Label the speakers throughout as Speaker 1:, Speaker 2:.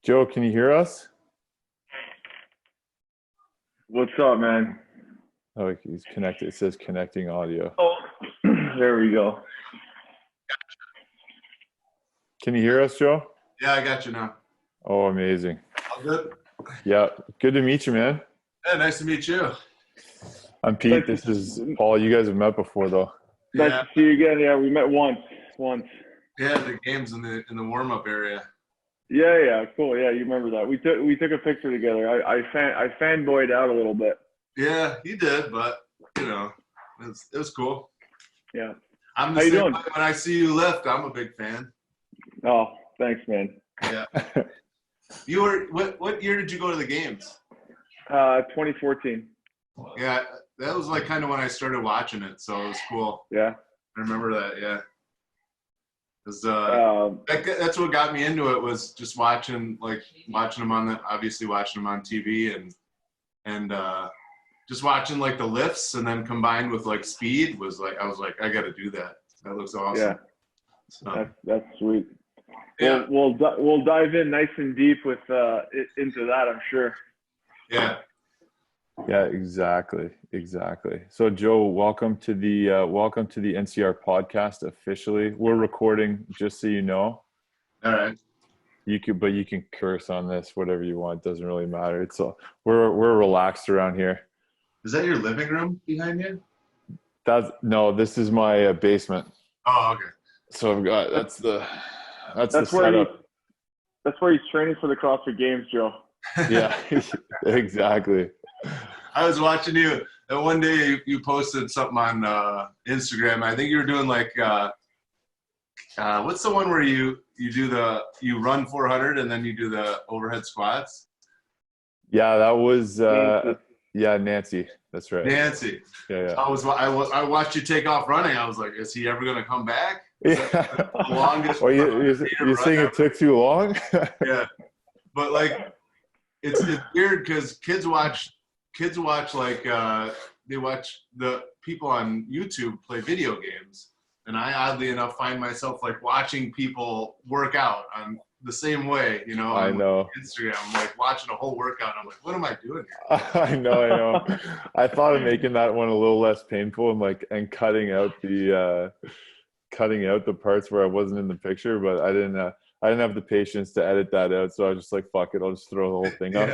Speaker 1: Joe, can you hear us?
Speaker 2: What's up, man?
Speaker 1: Oh, he's connected. It says connecting audio.
Speaker 2: Oh, there we go.
Speaker 1: Can you hear us, Joe?
Speaker 3: Yeah, I got you now.
Speaker 1: Oh, amazing.
Speaker 3: All good?
Speaker 1: Yeah, good to meet you, man.
Speaker 3: Yeah, nice to meet you.
Speaker 1: I'm Pete. This is Paul. You guys have met before, though.
Speaker 2: Nice to see you again. Yeah, we met once.
Speaker 3: Yeah, the games in the warm-up area.
Speaker 2: Yeah, cool. Yeah, you remember that? We took a picture together. I fanboyed out a little bit.
Speaker 3: Yeah, you did, but it was cool.
Speaker 2: Yeah.
Speaker 3: I'm the
Speaker 2: How you
Speaker 3: same
Speaker 2: doing?
Speaker 3: way. When I see you lift, I'm a big fan.
Speaker 2: Oh, thanks, man.
Speaker 3: Yeah. You were what year did you go to the games?
Speaker 2: 2014.
Speaker 3: Yeah, that was like kind of when I started watching it, so it was cool.
Speaker 2: Yeah.
Speaker 3: I remember that. Yeah. Because that's what got me into it, was just watching them on TV and just watching like the lifts, and then combined with like speed was like, I was like, I got to do that. That looks awesome.
Speaker 2: Yeah.
Speaker 3: So,
Speaker 2: That's sweet.
Speaker 3: yeah.
Speaker 2: We'll dive in nice and deep with into that, I'm sure.
Speaker 3: Yeah.
Speaker 1: Yeah, exactly. So, Joe, welcome to the NCR Podcast officially. We're recording, just so you know.
Speaker 3: All right.
Speaker 1: You can curse on this, whatever you want. Doesn't really matter. We're relaxed around here.
Speaker 3: Is that your living room behind you?
Speaker 1: This is my basement.
Speaker 3: Oh, okay.
Speaker 1: So I've got that's the
Speaker 2: That's where he's training for the CrossFit Games, Joe.
Speaker 1: Yeah, exactly.
Speaker 3: I was watching you, and one day you posted something on Instagram. I think you were doing like, what's the one where you run 400 and then you do the overhead squats?
Speaker 1: Yeah, that was Nancy. That's right.
Speaker 3: Nancy.
Speaker 1: Yeah.
Speaker 3: I watched you take off running. I was like, is he ever gonna come back?
Speaker 1: Yeah.
Speaker 3: The longest.
Speaker 1: Well, you're saying it took too long?
Speaker 3: Yeah, but like, it's weird because kids watch like they watch the people on YouTube play video games, and I oddly enough find myself like watching people work out on the same way,
Speaker 1: I know.
Speaker 3: Instagram, I'm like watching a whole workout. I'm like, what am I doing here?
Speaker 1: I know. I thought of making that one a little less painful and cutting out the parts where I wasn't in the picture, but I didn't have the patience to edit that out, so I was just like, fuck it, I'll just throw the whole thing up.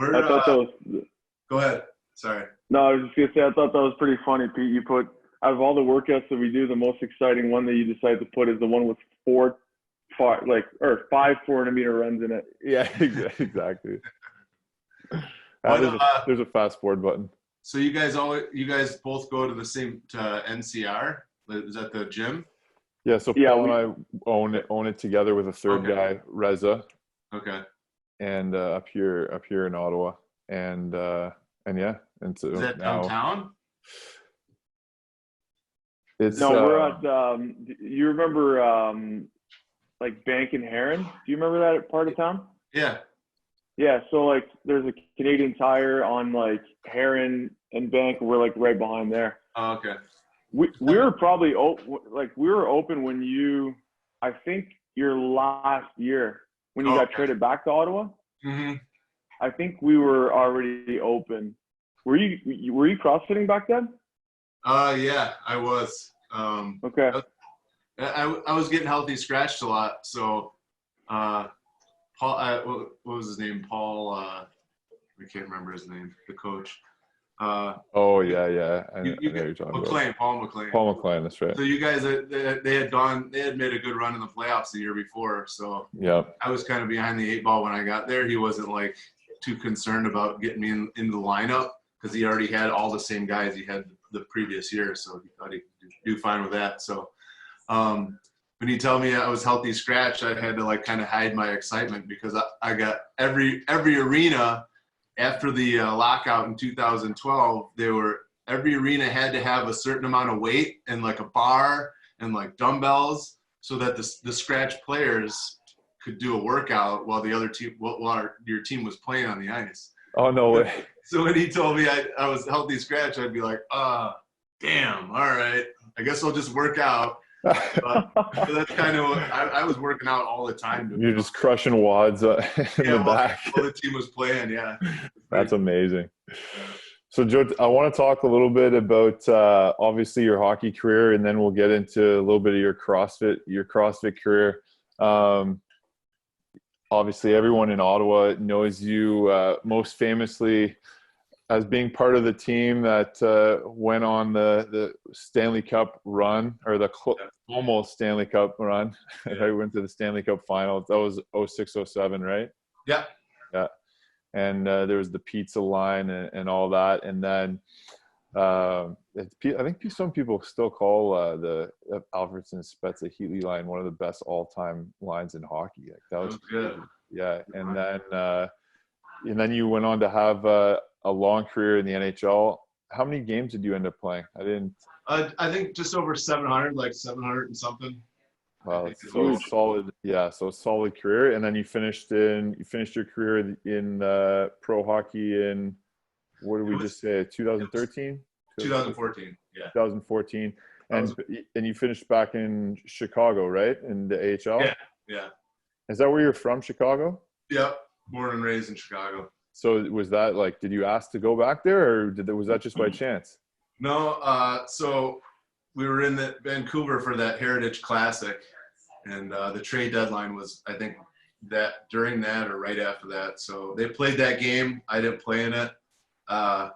Speaker 2: I thought that was.
Speaker 3: Go ahead. Sorry.
Speaker 2: No, I was just gonna say I thought that was pretty funny, Pete. You put, out of all the workouts that we do, the most exciting one that you decided to put is the one with 5 400-meter runs in it.
Speaker 1: Yeah, exactly. There's a fast forward button.
Speaker 3: So you guys both go to NCR? Is that the gym?
Speaker 1: Yeah. So Paul and I own it together with a third guy, Reza.
Speaker 3: Okay.
Speaker 1: And up here in Ottawa, and so
Speaker 3: is that downtown?
Speaker 2: We're at. You remember like Bank and Heron? Do you remember that part of town?
Speaker 3: Yeah.
Speaker 2: Yeah. So like, there's a Canadian Tire on like Heron and Bank. We're like right behind there.
Speaker 3: Oh, okay.
Speaker 2: We were probably we were open when I think your last year when you got traded back to Ottawa.
Speaker 3: Mm-hmm.
Speaker 2: I think we were already open. Were you CrossFitting back then?
Speaker 3: Yeah, I was.
Speaker 2: Okay.
Speaker 3: I was getting healthy scratched a lot, so Paul, what was his name? Paul, I can't remember his name, the coach.
Speaker 1: Oh yeah. I know you're talking about. Paul McLean, that's right.
Speaker 3: So you guys, they had made a good run in the playoffs the year before, so
Speaker 1: yeah, I
Speaker 3: was kind of behind the 8 ball when I got there. He wasn't like too concerned about getting me into the lineup because he already had all the same guys he had the previous year, so he thought he could do fine with that. So when he told me I was healthy scratch, I had to like kind of hide my excitement because I got every arena. After the lockout in 2012, every arena had to have a certain amount of weight and like a bar and like dumbbells so that the scratch players could do a workout while the other team, your team was playing on the ice.
Speaker 1: Oh, no way.
Speaker 3: So when he told me I was healthy scratch, I'd be like, damn, all right. I guess I'll just work out. So that's kind of what I was working out all the time.
Speaker 1: You're just crushing wads in the back.
Speaker 3: While the team was playing, yeah.
Speaker 1: That's amazing. So, Joe, I want to talk a little bit about obviously your hockey career, and then we'll get into a little bit of your CrossFit career. Obviously, everyone in Ottawa knows you most famously as being part of the team that went on the Stanley Cup run, or the almost Stanley Cup run. I went to the Stanley Cup Final. That was 06-07, right?
Speaker 3: Yeah.
Speaker 1: Yeah. And there was the pizza line and all that. And then I think some people still call the Alfredson Spezza Heatley line one of the best all-time lines in hockey. Like, that was
Speaker 3: good.
Speaker 1: Yeah. And then you went on to have a long career in the NHL. How many games did you end up playing?
Speaker 3: I think just over 700, like 700 and something.
Speaker 1: Wow, so solid. Yeah, so solid career. And then you finished your career in pro hockey in, what did we just say, 2013?
Speaker 3: 2014. Yeah.
Speaker 1: 2014. And you finished back in Chicago, right? In the AHL?
Speaker 3: Yeah. Yeah.
Speaker 1: Is that where you're from, Chicago?
Speaker 3: Yep. Born and raised in Chicago.
Speaker 1: So was that like, did you ask to go back there, or was that just by chance?
Speaker 3: No. So we were in Vancouver for that Heritage Classic, and the trade deadline was, I think, that during that or right after that. So they played that game. I didn't play in it. I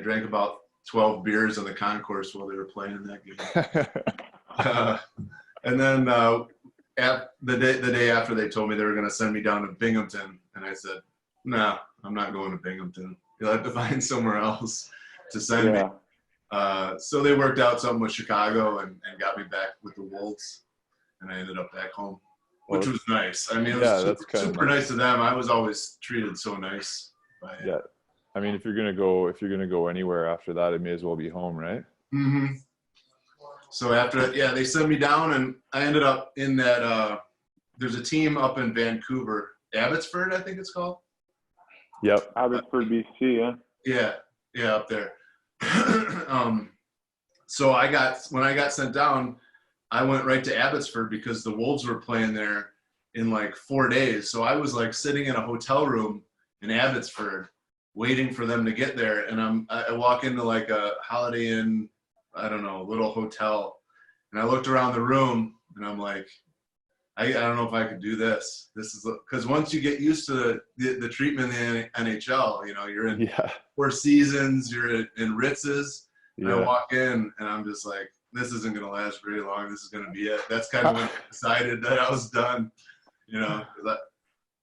Speaker 3: drank about 12 beers in the concourse while they were playing in that game. And then the day after, they told me they were going to send me down to Binghamton, and I said, "No, I'm not going to Binghamton. You'll have to find somewhere else to send me." So they worked out something with Chicago and got me back with the Wolves, and I ended up back home, which was nice. I mean, it was super nice of them. I was always treated so nice by it.
Speaker 1: Yeah. I mean, if you're gonna go anywhere after that, it may as well be home, right?
Speaker 3: Mm-hmm. So after, they sent me down, and I ended up in that. There's a team up in Vancouver, Abbotsford, I think it's called.
Speaker 1: Yep.
Speaker 2: Abbotsford, BC.
Speaker 3: Yeah, up there. So when I got sent down, I went right to Abbotsford because the Wolves were playing there in like 4 days. So I was like sitting in a hotel room in Abbotsford waiting for them to get there. And I walk into like a Holiday Inn, I don't know, little hotel. And I looked around the room and I'm like, I don't know if I could do this. This is because once you get used to the treatment in the NHL, you're in 4 seasons, you're in Ritz's. And I walk in and I'm just like, this isn't going to last very long. This is going to be it. That's kind of when I decided that I was done, 'cause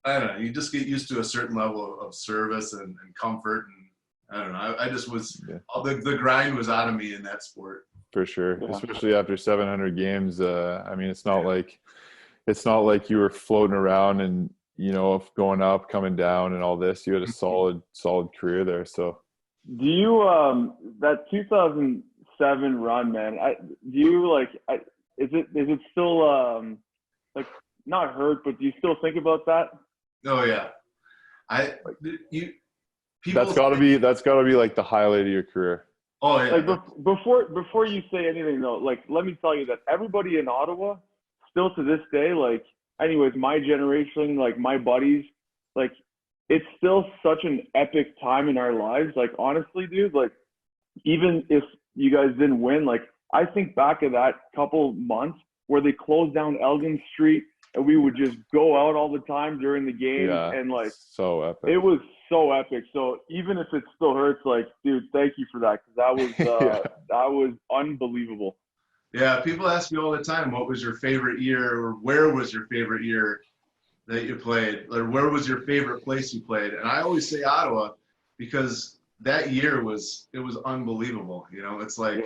Speaker 3: I don't know. You just get used to a certain level of service and comfort. And I don't know. I just was, the grind was out of me in that sport.
Speaker 1: For sure. Yeah. Especially after 700 games. I mean, it's not like you were floating around and, going up, coming down and all this. You had a solid career there. So
Speaker 2: do you, that 2007 run, man, is it still, like, not hurt, but do you still think about that?
Speaker 3: Oh yeah.
Speaker 1: That's gotta be like the highlight of your career.
Speaker 3: Oh yeah.
Speaker 2: Like before you say anything though, like, let me tell you that everybody in Ottawa still to this day, like, anyways, my generation, like my buddies, like, it's still such an epic time in our lives. Like, honestly, dude, like, even if you guys didn't win, like, I think back of that couple months where they closed down Elgin Street and we would just go out all the time during the game. And like,
Speaker 1: so epic.
Speaker 2: It was so epic. So even if it still hurts, like, dude, thank you for that. 'Cause that was, that was unbelievable.
Speaker 3: Yeah. People ask me all the time, what was your favorite year, or where was your favorite year that you played, or where was your favorite place you played? And I always say Ottawa, because that year was unbelievable. It's like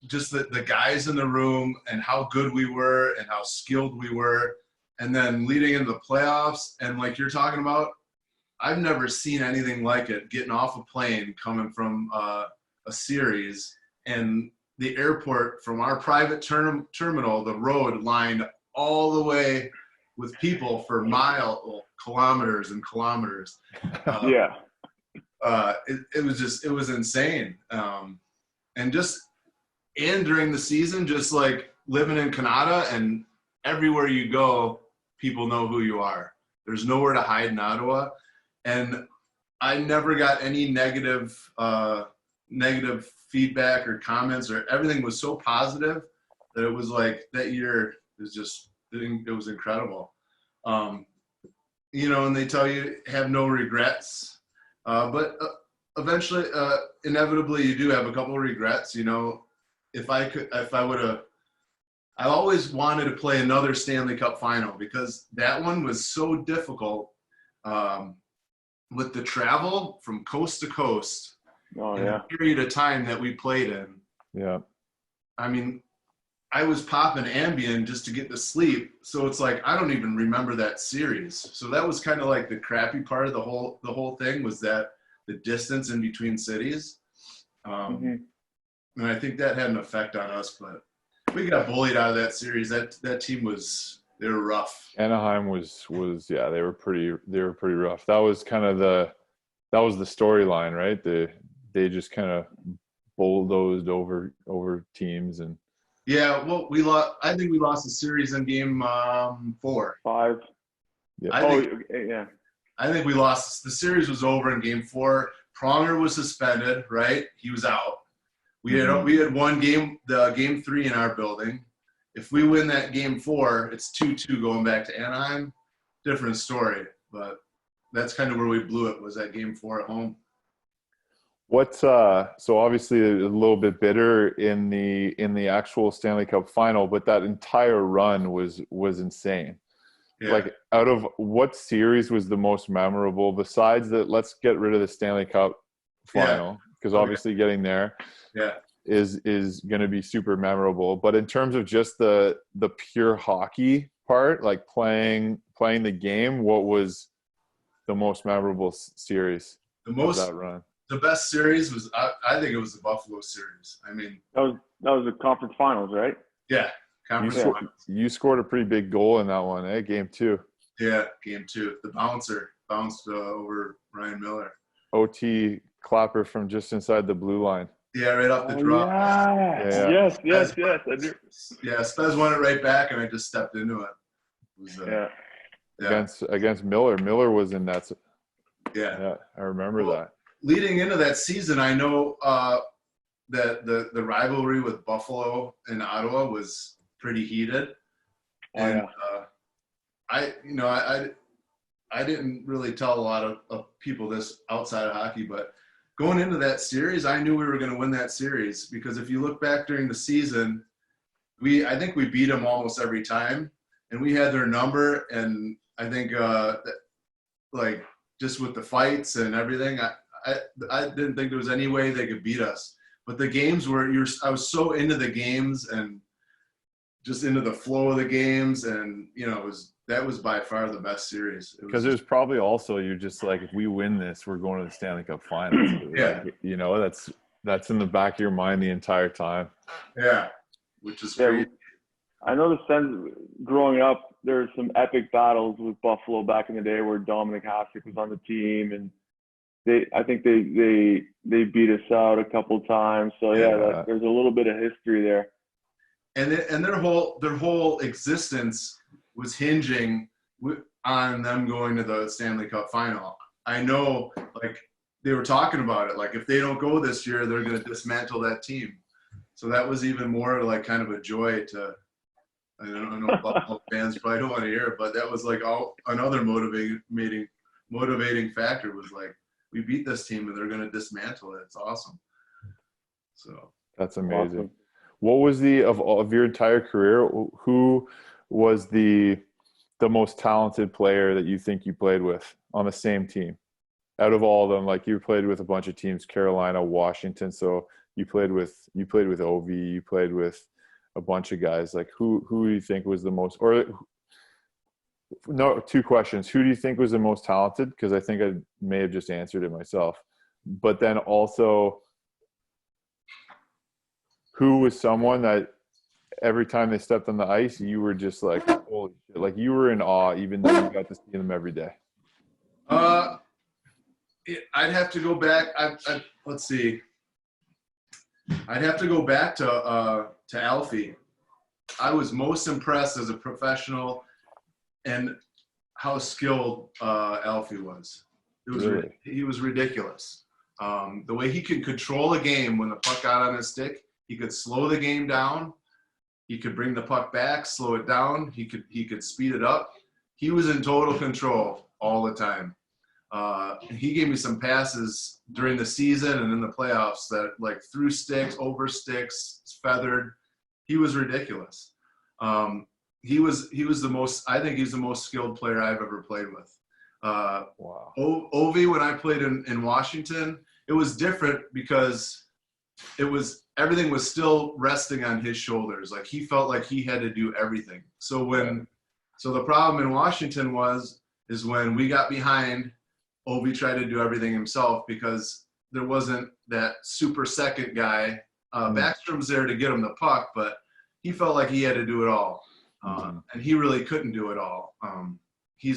Speaker 3: just the guys in the room and how good we were and how skilled we were. And then leading into the playoffs, and like you're talking about, I've never seen anything like it, getting off a plane, coming from a series, and the airport from our private terminal, the road lined all the way with people for kilometers and kilometers. It was insane. And just, and during the season, just like living in Canada, and everywhere you go, people know who you are. There's nowhere to hide in Ottawa. And I never got any negative feedback or comments, or everything was so positive that it was like that year was just, it was incredible. You know, and they tell you have no regrets, but eventually, inevitably, you do have a couple of regrets. You know, I always wanted to play another Stanley Cup Final, because that one was so difficult with the travel from coast to coast.
Speaker 2: Oh,
Speaker 3: in
Speaker 2: yeah.
Speaker 3: the period of time that we played in.
Speaker 1: Yeah.
Speaker 3: I mean, I was popping Ambien just to get to sleep. So it's like, I don't even remember that series. So that was kind of like the crappy part of the whole thing, was that the distance in between cities. And I think that had an effect on us, but we got bullied out of that series. That team they were rough.
Speaker 1: Anaheim was yeah, they were pretty rough. That was kind of the storyline, right? They just kind of bulldozed over teams. And
Speaker 3: yeah, well, I think we lost the series in game 4.
Speaker 2: 5.
Speaker 1: Yeah.
Speaker 3: I think we lost. The series was over in game 4. Pronger was suspended, right? He was out. We had one game, the game 3 in our building. If we win that game 4, it's 2-2 going back to Anaheim. Different story, but that's kind of where we blew it, was that game 4 at home.
Speaker 1: So obviously a little bit bitter in the actual Stanley Cup Final, but that entire run was insane.
Speaker 3: Yeah.
Speaker 1: Like, out of what series was the most memorable besides that? Let's get rid of the Stanley Cup Final, because obviously getting there is going to be super memorable. But in terms of just the pure hockey part, like playing the game, what was the most memorable series of that run?
Speaker 3: The best series was, I think it was the Buffalo series. I mean,
Speaker 2: that was the conference finals, right?
Speaker 3: Yeah, conference finals.
Speaker 1: You scored a pretty big goal in that one, eh? Game 2.
Speaker 3: Yeah, game 2. The bouncer bounced over Ryan Miller.
Speaker 1: OT clapper from just inside the blue line.
Speaker 3: Yeah, right off the draw.
Speaker 2: Yeah. Yes, I do.
Speaker 3: Yeah, Spez won it right back, and I just stepped into it.
Speaker 1: Against Miller. Miller was in that.
Speaker 3: Yeah,
Speaker 1: I remember that.
Speaker 3: Leading into that season, I know that the rivalry with Buffalo and Ottawa was pretty heated, and I didn't really tell a lot of people this outside of hockey, but going into that series, I knew we were going to win that series, because if you look back during the season, I think we beat them almost every time, and we had their number, and I think like just with the fights and everything, I didn't think there was any way they could beat us. But the games I was so into the games and just into the flow of the games, and that was by far the best series.
Speaker 1: Because there's probably also, you're just like, if we win this, we're going to the Stanley Cup Finals.
Speaker 3: Yeah.
Speaker 1: Like, that's in the back of your mind the entire time.
Speaker 3: Yeah, which is great.
Speaker 2: I know the sense growing up, there were some epic battles with Buffalo back in the day where Dominic Hasek was on the team, and I think they beat us out a couple times. So there's a little bit of history there.
Speaker 3: And their whole existence was hinging on them going to the Stanley Cup Final. I know, like, they were talking about it. Like, if they don't go this year, they're going to dismantle that team. So that was even more like kind of a joy to. I don't know, Buffalo fans probably don't want to hear it, but that was like another motivating factor, was like, we beat this team and they're going to dismantle it. It's awesome. So
Speaker 1: that's amazing. Awesome. What was of your entire career, who was the most talented player that you think you played with on the same team? Out of all of them, like, you played with a bunch of teams, Carolina, Washington. So you played with Ovi, you played with a bunch of guys. Like, who do you think was the most, or no, 2 questions. Who do you think was the most talented? Because I think I may have just answered it myself. But then also, who was someone that every time they stepped on the ice, you were just like, holy shit, like, you were in awe, even though you got to see them every day?
Speaker 3: I'd have to go back. Let's see. I'd have to go back to Alfie. I was most impressed as a professional and how skilled Alfie was.
Speaker 1: Really?
Speaker 3: He was ridiculous. The way he could control a game when the puck got on his stick, he could slow the game down. He could bring the puck back, slow it down. He could speed it up. He was in total control all the time. And he gave me some passes during the season and in the playoffs that like through sticks, over sticks, feathered. He was ridiculous. He was the most. I think he's the most skilled player I've ever played with.
Speaker 1: Wow.
Speaker 3: Ovi, when I played in Washington, it was different because everything was still resting on his shoulders. Like he felt like he had to do everything. So the problem in Washington is when we got behind, Ovi tried to do everything himself because there wasn't that super second guy. Backstrom's there to get him the puck, but he felt like he had to do it all. And he really couldn't do it all. You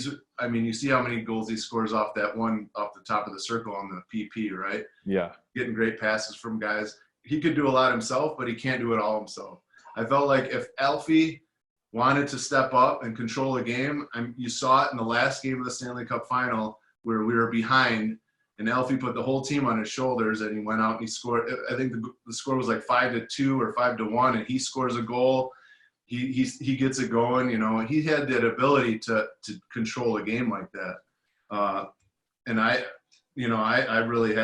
Speaker 3: see how many goals he scores off that one off the top of the circle on the PP, right?
Speaker 1: Yeah.
Speaker 3: Getting great passes from guys. He could do a lot himself, but he can't do it all himself. I felt like if Alfie wanted to step up and control a game, you saw it in the last game of the Stanley Cup Final where we were behind, and Alfie put the whole team on his shoulders, and he went out and he scored. I think the score was like 5-2 or 5-1, and he scores a goal. He gets it going, and he had that ability to control a game like that. And I really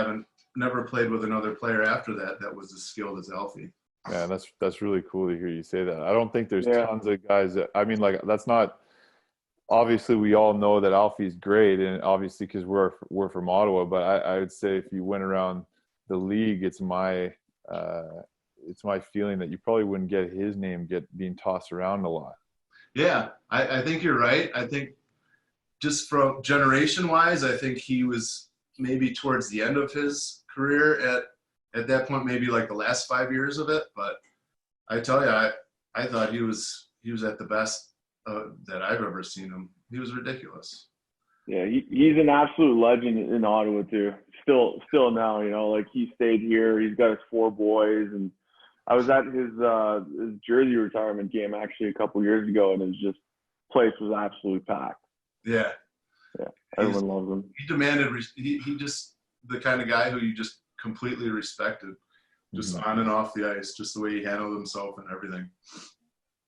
Speaker 3: never played with another player after that was as skilled as Alfie.
Speaker 1: Yeah, that's really cool to hear you say that. I don't think there's tons of guys that's not. Obviously, we all know that Alfie's great, and obviously because we're from Ottawa. But I would say if you went around the league, it's my feeling that you probably wouldn't get his name being tossed around a lot. Yeah,
Speaker 3: I think you're right. I think just from generation-wise, I think he was maybe towards the end of his career at that point, maybe like the last 5 years of it. But I tell you, I thought he was at the best that I've ever seen him. He was ridiculous.
Speaker 2: Yeah, he's an absolute legend in Ottawa too. Still now, like he stayed here. He's got his 4 boys, and I was at his jersey retirement game actually a couple years ago, and his place was absolutely packed.
Speaker 3: Yeah,
Speaker 2: everyone loves him.
Speaker 3: He demanded. He just the kind of guy who you just completely respected, just on and off the ice, just the way he handled himself and everything.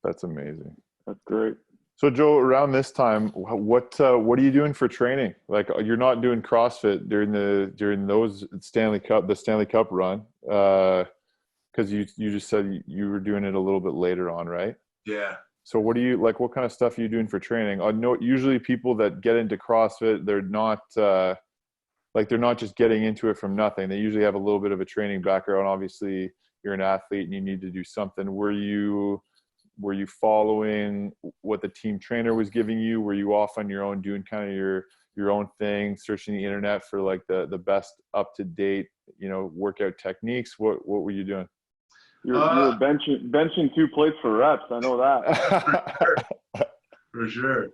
Speaker 1: That's amazing.
Speaker 2: That's great.
Speaker 1: So Joe, around this time, what are you doing for training? Like you're not doing CrossFit during those Stanley Cup run, because you just said you were doing it a little bit later on, right?
Speaker 3: Yeah.
Speaker 1: So what kind of stuff are you doing for training? I know usually people that get into CrossFit, they're not just getting into it from nothing. They usually have a little bit of a training background. Obviously, you're an athlete and you need to do something. Were you following what the team trainer was giving you? Were you off on your own doing kind of your own thing, searching the internet for like the best up to date, workout techniques? What were you doing?
Speaker 2: You're benching 2 plates for reps. I know that.
Speaker 3: For sure.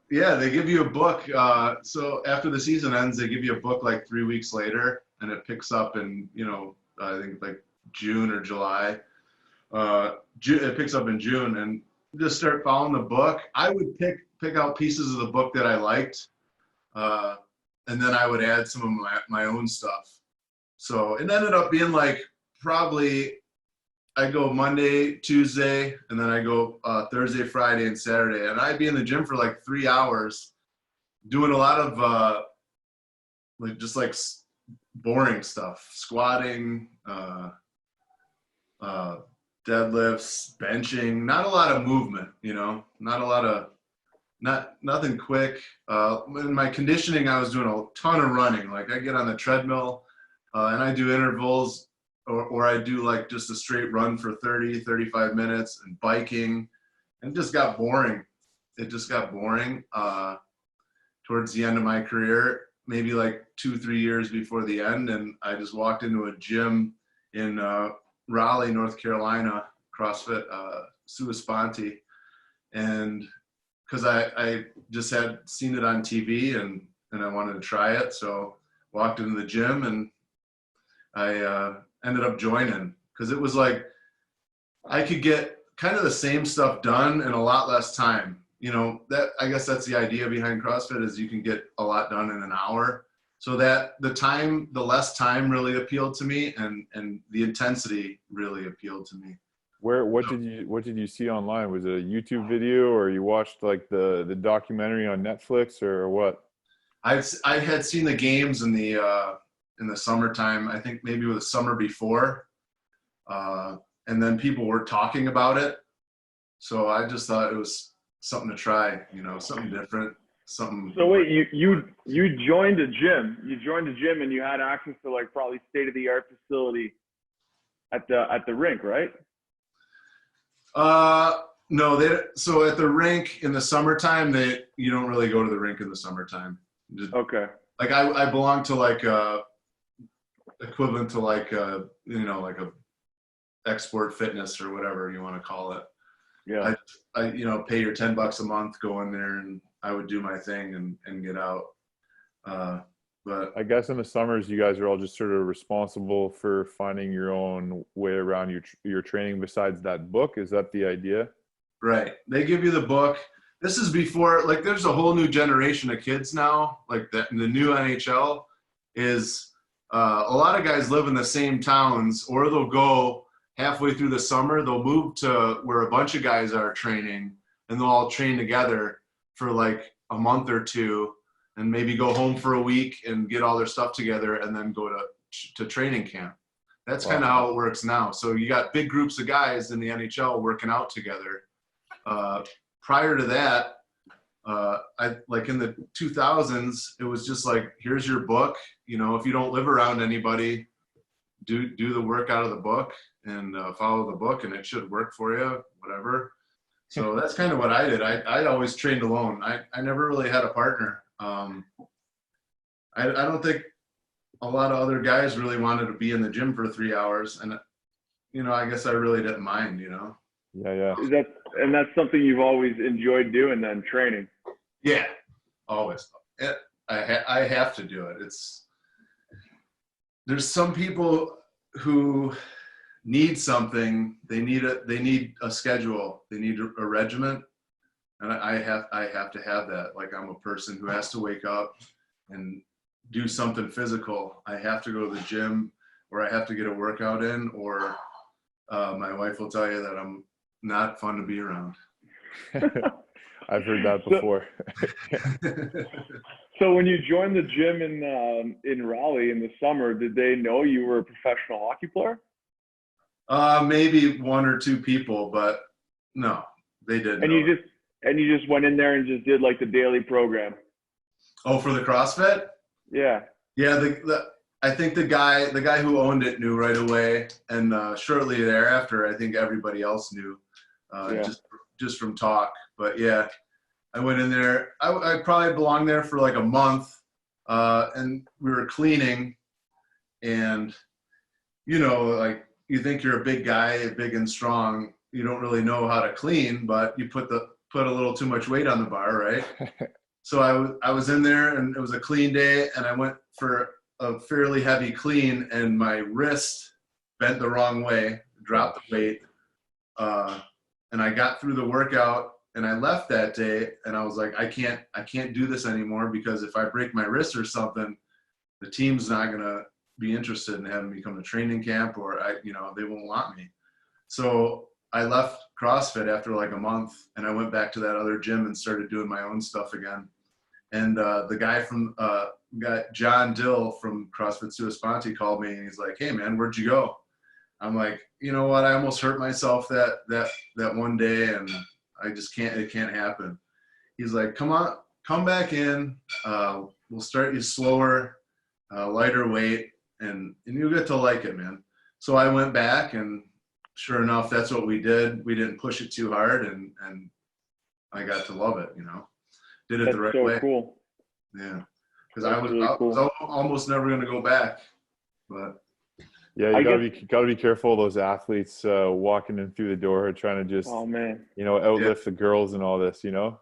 Speaker 3: Yeah, they give you a book. So after the season ends, they give you a book like 3 weeks later, and it picks up in, I think like June or July. It picks up in June, and just start following the book. I would pick out pieces of the book that I liked, and then I would add some of my own stuff. So it ended up being like probably I go Monday, Tuesday, and then I go Thursday, Friday, and Saturday. And I'd be in the gym for like 3 hours doing a lot of boring stuff, squatting, deadlifts, benching, not a lot of movement, nothing quick. In my conditioning, I was doing a ton of running. Like I get on the treadmill and I do intervals, or I do like just a straight run for 30, 35 minutes, and biking, and it just got boring. Towards the end of my career, maybe like 2-3 years before the end. And I just walked into a gym in Raleigh, North Carolina, CrossFit, Sua Sponte. And because I just had seen it on TV and I wanted to try it. So walked into the gym, and I ended up joining because it was like I could get kind of the same stuff done in a lot less time. You know, that I guess that's the idea behind CrossFit is you can get a lot done in an hour. So that the less time really appealed to me, and the intensity really appealed to me.
Speaker 1: What did you see online? Was it a YouTube video, or you watched like the documentary on Netflix, or what?
Speaker 3: I had seen the games in the summertime. I think maybe it was the summer before, and then people were talking about it. So I just thought it was something to try, you know, something different, something.
Speaker 2: So wait, you joined a gym. You joined a gym and you had access to like probably state-of-the-art facility at the rink, right?
Speaker 3: No, so at the rink in the summertime, you don't really go to the rink in the summertime.
Speaker 2: Okay.
Speaker 3: Like I belong to like equivalent to like you know, like a export fitness or whatever you want to call it.
Speaker 2: Yeah.
Speaker 3: I you know, pay your $10 a month, go in there, and I would do my thing and get out. But
Speaker 1: I guess in the summers, you guys are all just sort of responsible for finding your own way around your training besides that book. Is that the idea?
Speaker 3: right, they give you the book. This is before, like, there's a whole new generation of kids now. Like the new NHL is a lot of guys live in the same towns, or they'll go halfway through the summer, they'll move to where a bunch of guys are training, and they'll all train together for like a month or two, and maybe go home for a week and get all their stuff together, and then go to training camp. That's kind of how it works now. So you got big groups of guys in the NHL working out together. Prior to that, I like in the 2000s, it was just like, here's your book. You know, if you don't live around anybody, do the work out of the book and follow the book, and it should work for you, whatever. So that's kind of what I did. I always trained alone. I never really had a partner. I don't think a lot of other guys really wanted to be in the gym for 3 hours, and you know, I guess I really didn't mind, you know.
Speaker 1: Yeah.
Speaker 2: And that's something you've always enjoyed doing then, training.
Speaker 3: Yeah, always. I have to do it. There's some people who need something. They need a schedule. They need a regiment, and I have to have that. Like, I'm a person who has to wake up and do something physical. I have to go to the gym, or I have to get a workout in, or my wife will tell you that I'm not fun to be around.
Speaker 1: I've heard that before.
Speaker 2: So when you joined the gym in Raleigh in the summer, did they know you were a professional hockey player?
Speaker 3: Maybe one or two people, but no, they didn't.
Speaker 2: And you just went in there and just did like the daily program.
Speaker 3: Oh, for the CrossFit?
Speaker 2: Yeah.
Speaker 3: Yeah, I think the guy who owned it knew right away, and shortly thereafter, I think everybody else knew, just from talk. But yeah, I went in there. I probably belonged there for like a month, and we were cleaning, and you know, like, you think you're a big guy, big and strong, you don't really know how to clean, but you put a little too much weight on the bar, right? So I was in there, and it was a clean day, and I went for a fairly heavy clean, and my wrist bent the wrong way, dropped the weight, and I got through the workout, and I left that day, and I was like, I can't do this anymore, because if I break my wrist or something, the team's not gonna be interested in having me come to training camp, or they won't want me. So I left CrossFit after like a month, and I went back to that other gym and started doing my own stuff again. And the guy John Dill from CrossFit Sua Sponte called me, and he's like, "Hey man, where'd you go?" I'm like, "You know what? I almost hurt myself that one day, and I just can't. It can't happen." He's like, "Come on, come back in. We'll start you slower, lighter weight, and you'll get to like it, man." So I went back, and sure enough, that's what we did. We didn't push it too hard, and I got to love it. You know, did it the right way.
Speaker 2: Cool.
Speaker 3: Yeah, because I was almost never going to go back, but.
Speaker 1: Yeah, you gotta be careful of those athletes walking in through the door trying to just, outlift the girls and all this, you know.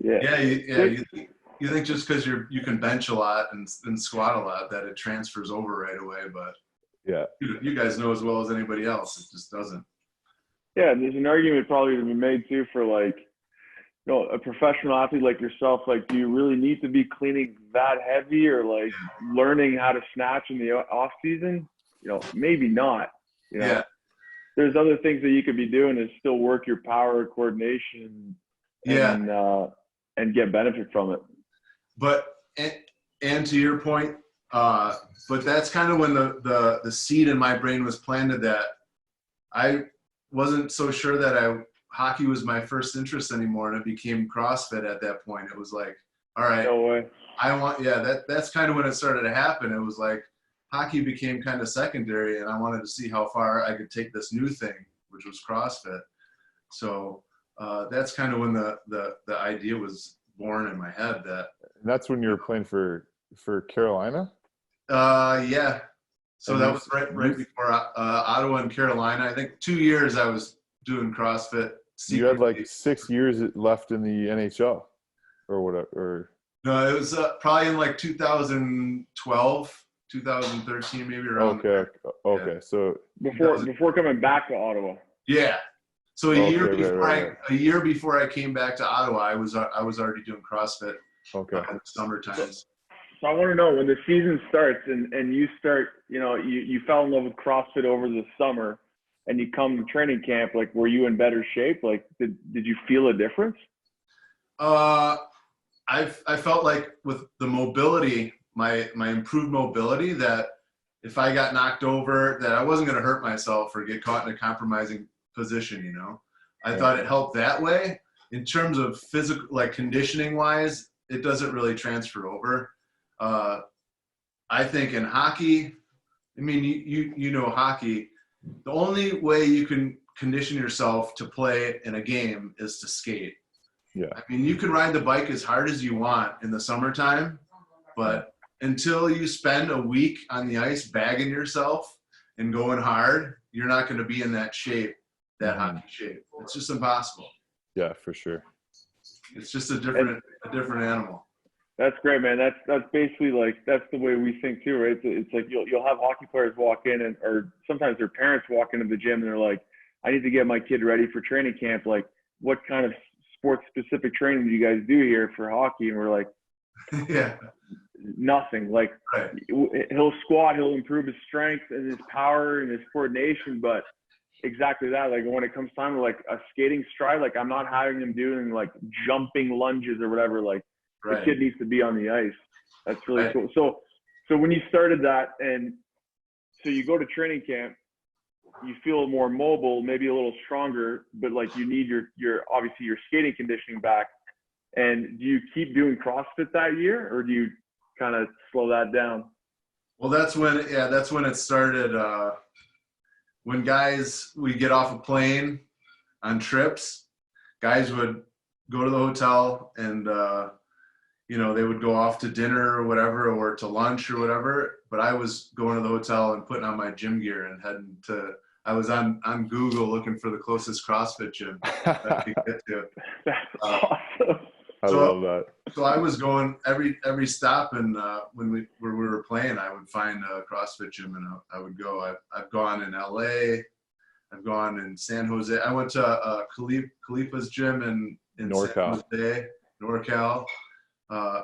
Speaker 3: Yeah. You think just because you can bench a lot and squat a lot that it transfers over right away, but
Speaker 1: Yeah.
Speaker 3: You guys know as well as anybody else. It just doesn't.
Speaker 2: Yeah, and there's an argument probably to be made too for like, a professional athlete like yourself. Like, do you really need to be cleaning that heavy, or like learning how to snatch in the off season? Maybe not.
Speaker 3: Yeah.
Speaker 2: There's other things that you could be doing to still work your power, coordination, and get benefit from it.
Speaker 3: But and to your point, but that's kind of when the seed in my brain was planted that I wasn't so sure that hockey was my first interest anymore, and it became CrossFit at that point. It was like, all right,
Speaker 2: no way.
Speaker 3: That's kind of when it started to happen. It was like hockey became kind of secondary, and I wanted to see how far I could take this new thing, which was CrossFit. So that's kind of when the idea was born in my head.
Speaker 1: And that's when you were playing for Carolina?
Speaker 3: Yeah. So that was right before Ottawa and Carolina. I think 2 years I was doing CrossFit.
Speaker 1: You had like 6 years left in the NHL or whatever.
Speaker 3: No, it was probably in like 2012, 2013, maybe around.
Speaker 1: Okay.
Speaker 3: Yeah.
Speaker 1: So
Speaker 2: before coming back to Ottawa.
Speaker 3: Yeah. So a year
Speaker 1: right.
Speaker 3: before I came back to Ottawa, I was already doing CrossFit.
Speaker 1: Okay.
Speaker 3: Summer times.
Speaker 2: So I want to know, when the season starts and you start, you fell in love with CrossFit over the summer, and you come to training camp, like, were you in better shape? Like, did you feel a difference?
Speaker 3: I felt like with the mobility, my improved mobility, that if I got knocked over, that I wasn't going to hurt myself or get caught in a compromising position. I thought it helped that way. In terms of physical, like conditioning wise, it doesn't really transfer over. I think in hockey, I mean, you know hockey, the only way you can condition yourself to play in a game is to skate.
Speaker 1: Yeah.
Speaker 3: I mean, you can ride the bike as hard as you want in the summertime, but until you spend a week on the ice bagging yourself and going hard, you're not going to be in that shape, that hockey shape. It's just impossible.
Speaker 1: Yeah, for sure.
Speaker 3: It's just a different animal.
Speaker 2: That's great, man. That's basically like, that's the way we think too, right? It's like you'll have hockey players walk in, or sometimes their parents walk into the gym and they're like, I need to get my kid ready for training camp. Like, what kind of sports specific training do you guys do here for hockey? And we're like,
Speaker 3: yeah,
Speaker 2: nothing. Like,
Speaker 3: right.
Speaker 2: He'll squat, he'll improve his strength and his power and his coordination, but exactly that. Like, when it comes time to like a skating stride, like, I'm not having him doing like jumping lunges or whatever. Like,
Speaker 3: right.
Speaker 2: The kid needs to be on the ice. That's really cool. So when you started that, and so you go to training camp, you feel more mobile, maybe a little stronger, but like you need your obviously your skating conditioning back. And do you keep doing CrossFit that year, or do you kind of slow that down?
Speaker 3: Well, that's when it started. When we get off a plane on trips, guys would go to the hotel and they would go off to dinner or whatever, or to lunch or whatever. But I was going to the hotel and putting on my gym gear and heading to. I was on Google looking for the closest CrossFit gym I could get to.
Speaker 2: That's awesome.
Speaker 1: I love that.
Speaker 3: So I was going every stop, and when we were playing, I would find a CrossFit gym and I would go. I've gone in LA, I've gone in San Jose. I went to Khalifa's gym in
Speaker 1: NorCal.
Speaker 3: San Jose, NorCal.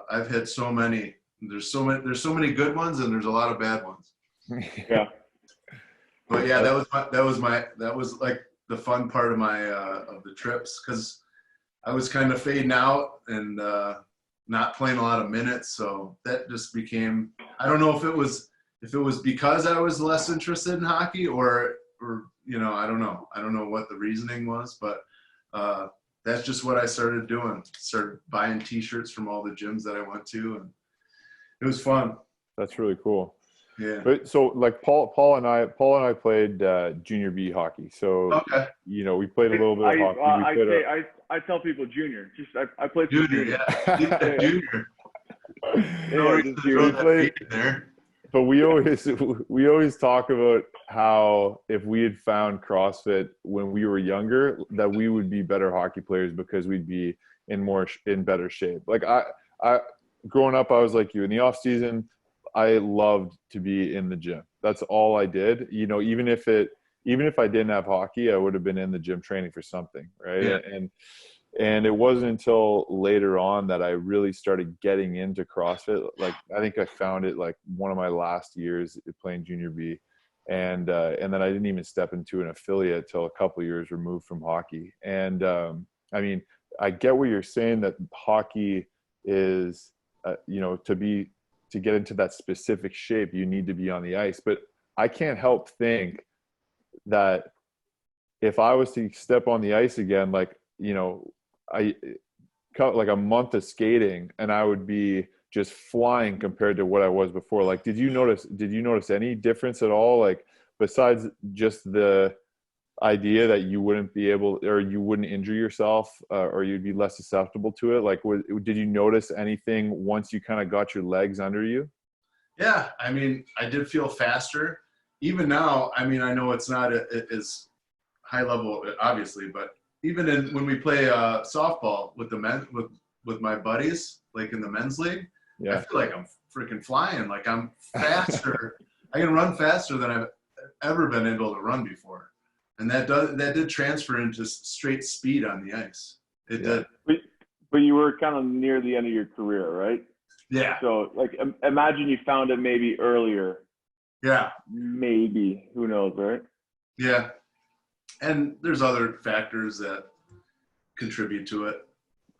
Speaker 3: I've hit so many. There's so many good ones, and there's a lot of bad ones.
Speaker 2: Yeah.
Speaker 3: But yeah, that was like the fun part of my of the trips, because I was kind of fading out and not playing a lot of minutes, so that just became. I don't know if it was because I was less interested in hockey, or I don't know. I don't know what the reasoning was, but that's just what I started doing. Started buying T-shirts from all the gyms that I went to, and it was fun.
Speaker 1: That's really cool.
Speaker 3: Yeah.
Speaker 1: But so like Paul and I played junior B hockey. So
Speaker 3: okay.
Speaker 1: We played a little bit of hockey.
Speaker 2: I tell people junior. Just I played for
Speaker 3: junior. Yeah. Junior.
Speaker 1: We played there. But we always talk about how if we had found CrossFit when we were younger, that we would be better hockey players because we'd be in better shape. Like I growing up, I was like you. In the off season, I loved to be in the gym. that's all I did. You know, even if I didn't have hockey, I would have been in the gym training for something, right?
Speaker 3: Yeah.
Speaker 1: And it wasn't until later on that I really started getting into CrossFit. Like, I think I found it like one of my last years playing junior B. And then I didn't even step into an affiliate till a couple of years removed from hockey. And I mean, I get what you're saying, that hockey is, you know, to get into that specific shape, you need to be on the ice. But I can't help think that if I was to step on the ice again, like, you know, I cut like a month of skating and I would be just flying compared to what I was before. Like, did you notice any difference at all? Like, besides just the idea that you wouldn't be able, or you wouldn't injure yourself, or you'd be less susceptible to it? Like, did you notice anything once you kind of got your legs under you?
Speaker 3: Yeah, I mean, I did feel faster. Even now, I mean, I know it's not as high level, obviously, but even when we play softball with the men, with my buddies, like in the men's league,
Speaker 1: Yeah.
Speaker 3: I feel like I'm freaking flying. Like, I'm faster. I can run faster than I've ever been able to run before, and that did transfer into straight speed on the ice. It did.
Speaker 2: But you were kind of near the end of your career, right?
Speaker 3: Yeah.
Speaker 2: So, like, imagine you found it maybe earlier.
Speaker 3: Yeah.
Speaker 2: Maybe. Who knows, right?
Speaker 3: Yeah. And there's other factors that contribute to it.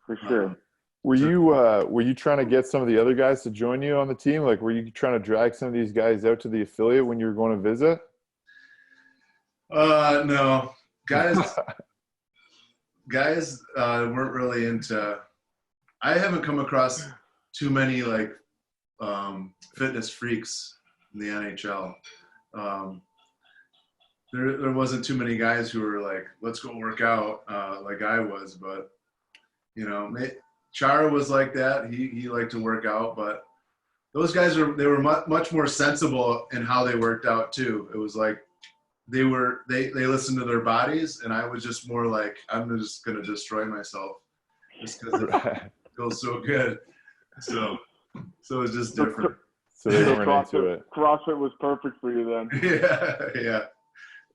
Speaker 2: For sure.
Speaker 1: Were you trying to get some of the other guys to join you on the team? Like, were you trying to drag some of these guys out to the affiliate when you were going to visit?
Speaker 3: No. Guys weren't really into. I haven't come across too many like fitness freaks in the NHL. There wasn't too many guys who were like, let's go work out, like I was. But, you know, Chara was like that. He liked to work out, but those guys were much more sensible in how they worked out too. It was like they listened to their bodies, and I was just more like, I'm just gonna destroy myself just because it feels so good. So it's just different.
Speaker 1: So they weren't into it.
Speaker 2: CrossFit was perfect for you then.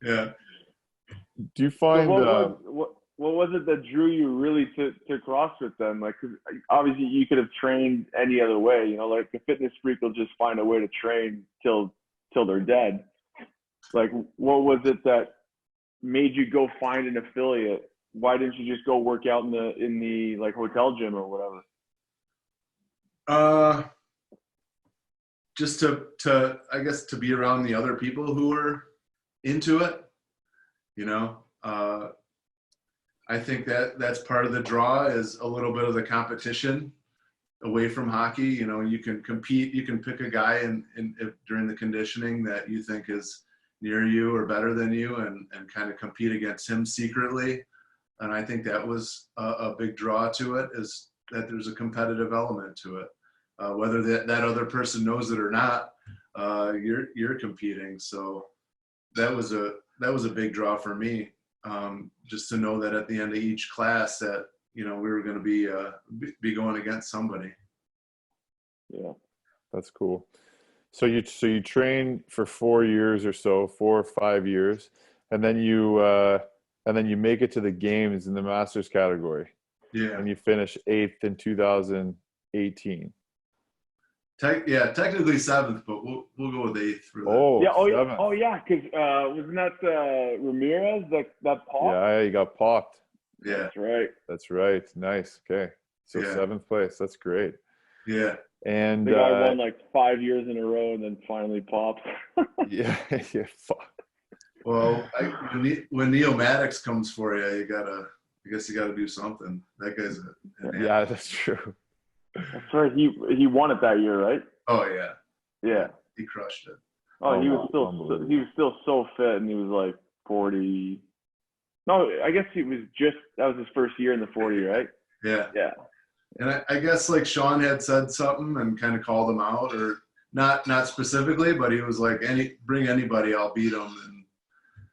Speaker 3: Yeah.
Speaker 1: Do you find
Speaker 2: what was it that drew you really to CrossFit then? Like, 'cause obviously you could have trained any other way, you know, like a fitness freak will just find a way to train till they're dead. Like, what was it that made you go find an affiliate? Why didn't you just go work out in the like hotel gym or whatever?
Speaker 3: Just to I guess to be around the other people who were into it, you know. I think that's part of the draw, is a little bit of the competition away from hockey. You know, you can compete, you can pick a guy during the conditioning that you think is near you or better than you, and kind of compete against him secretly. And I think that was a big draw to it, is that there's a competitive element to it. Whether that other person knows it or not, you're competing. So that was a big draw for me, just to know that at the end of each class that, you know, we were going to be going against somebody.
Speaker 1: Yeah, that's cool. So you train for 4 years or so, 4 or 5 years, and then you make it to the games in the Masters category.
Speaker 3: Yeah.
Speaker 1: And you finish 8th in 2018.
Speaker 3: Technically 7th, but we'll go with 8th for that.
Speaker 2: Oh yeah, because wasn't that Ramirez that popped?
Speaker 1: Yeah, he got popped.
Speaker 3: Yeah,
Speaker 1: that's right. Nice. Okay, so 7th place. That's great.
Speaker 3: Yeah,
Speaker 2: and the guy won like 5 years in a row, and then finally popped.
Speaker 1: yeah. Fuck.
Speaker 3: Well, when Neil Maddox comes for you, I guess you gotta do something. That guy's
Speaker 1: yeah, that's true.
Speaker 2: That's right. He won it that year, right?
Speaker 3: Oh yeah.
Speaker 2: Yeah.
Speaker 3: He crushed it.
Speaker 2: Oh, he was still so fit, and he was like 40. No, I guess that was his first year in the 40, right?
Speaker 3: Yeah.
Speaker 2: Yeah.
Speaker 3: And I guess like Sean had said something and kind of called him out, or not specifically, but he was like, bring anybody, I'll beat him. And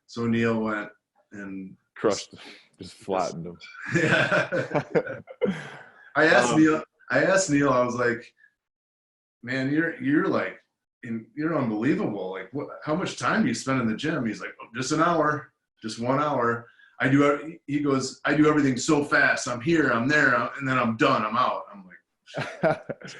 Speaker 3: so Neil went and
Speaker 1: crushed him, just flattened him.
Speaker 3: Yeah. I asked Neil, I was like, man, you're like and you're unbelievable. Like, how much time do you spend in the gym? He's like, oh, just an hour, just 1 hour. He goes, I do everything so fast. I'm here, I'm there, and then I'm done. I'm out. I'm like,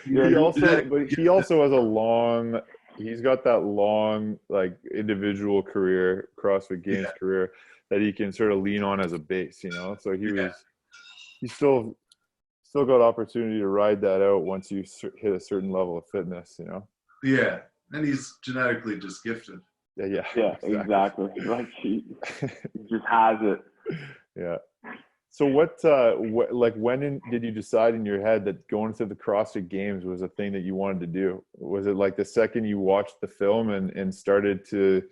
Speaker 1: he also has he's got that long, like, individual career, CrossFit Games career, that he can sort of lean on as a base, So he still got opportunity to ride that out once you hit a certain level of fitness,
Speaker 3: Yeah, and he's genetically just gifted.
Speaker 1: Yeah,
Speaker 2: exactly. Like he just has it.
Speaker 1: Yeah. So when did you decide in your head that going to the CrossFit Games was a thing that you wanted to do? Was it like the second you watched the film and started to,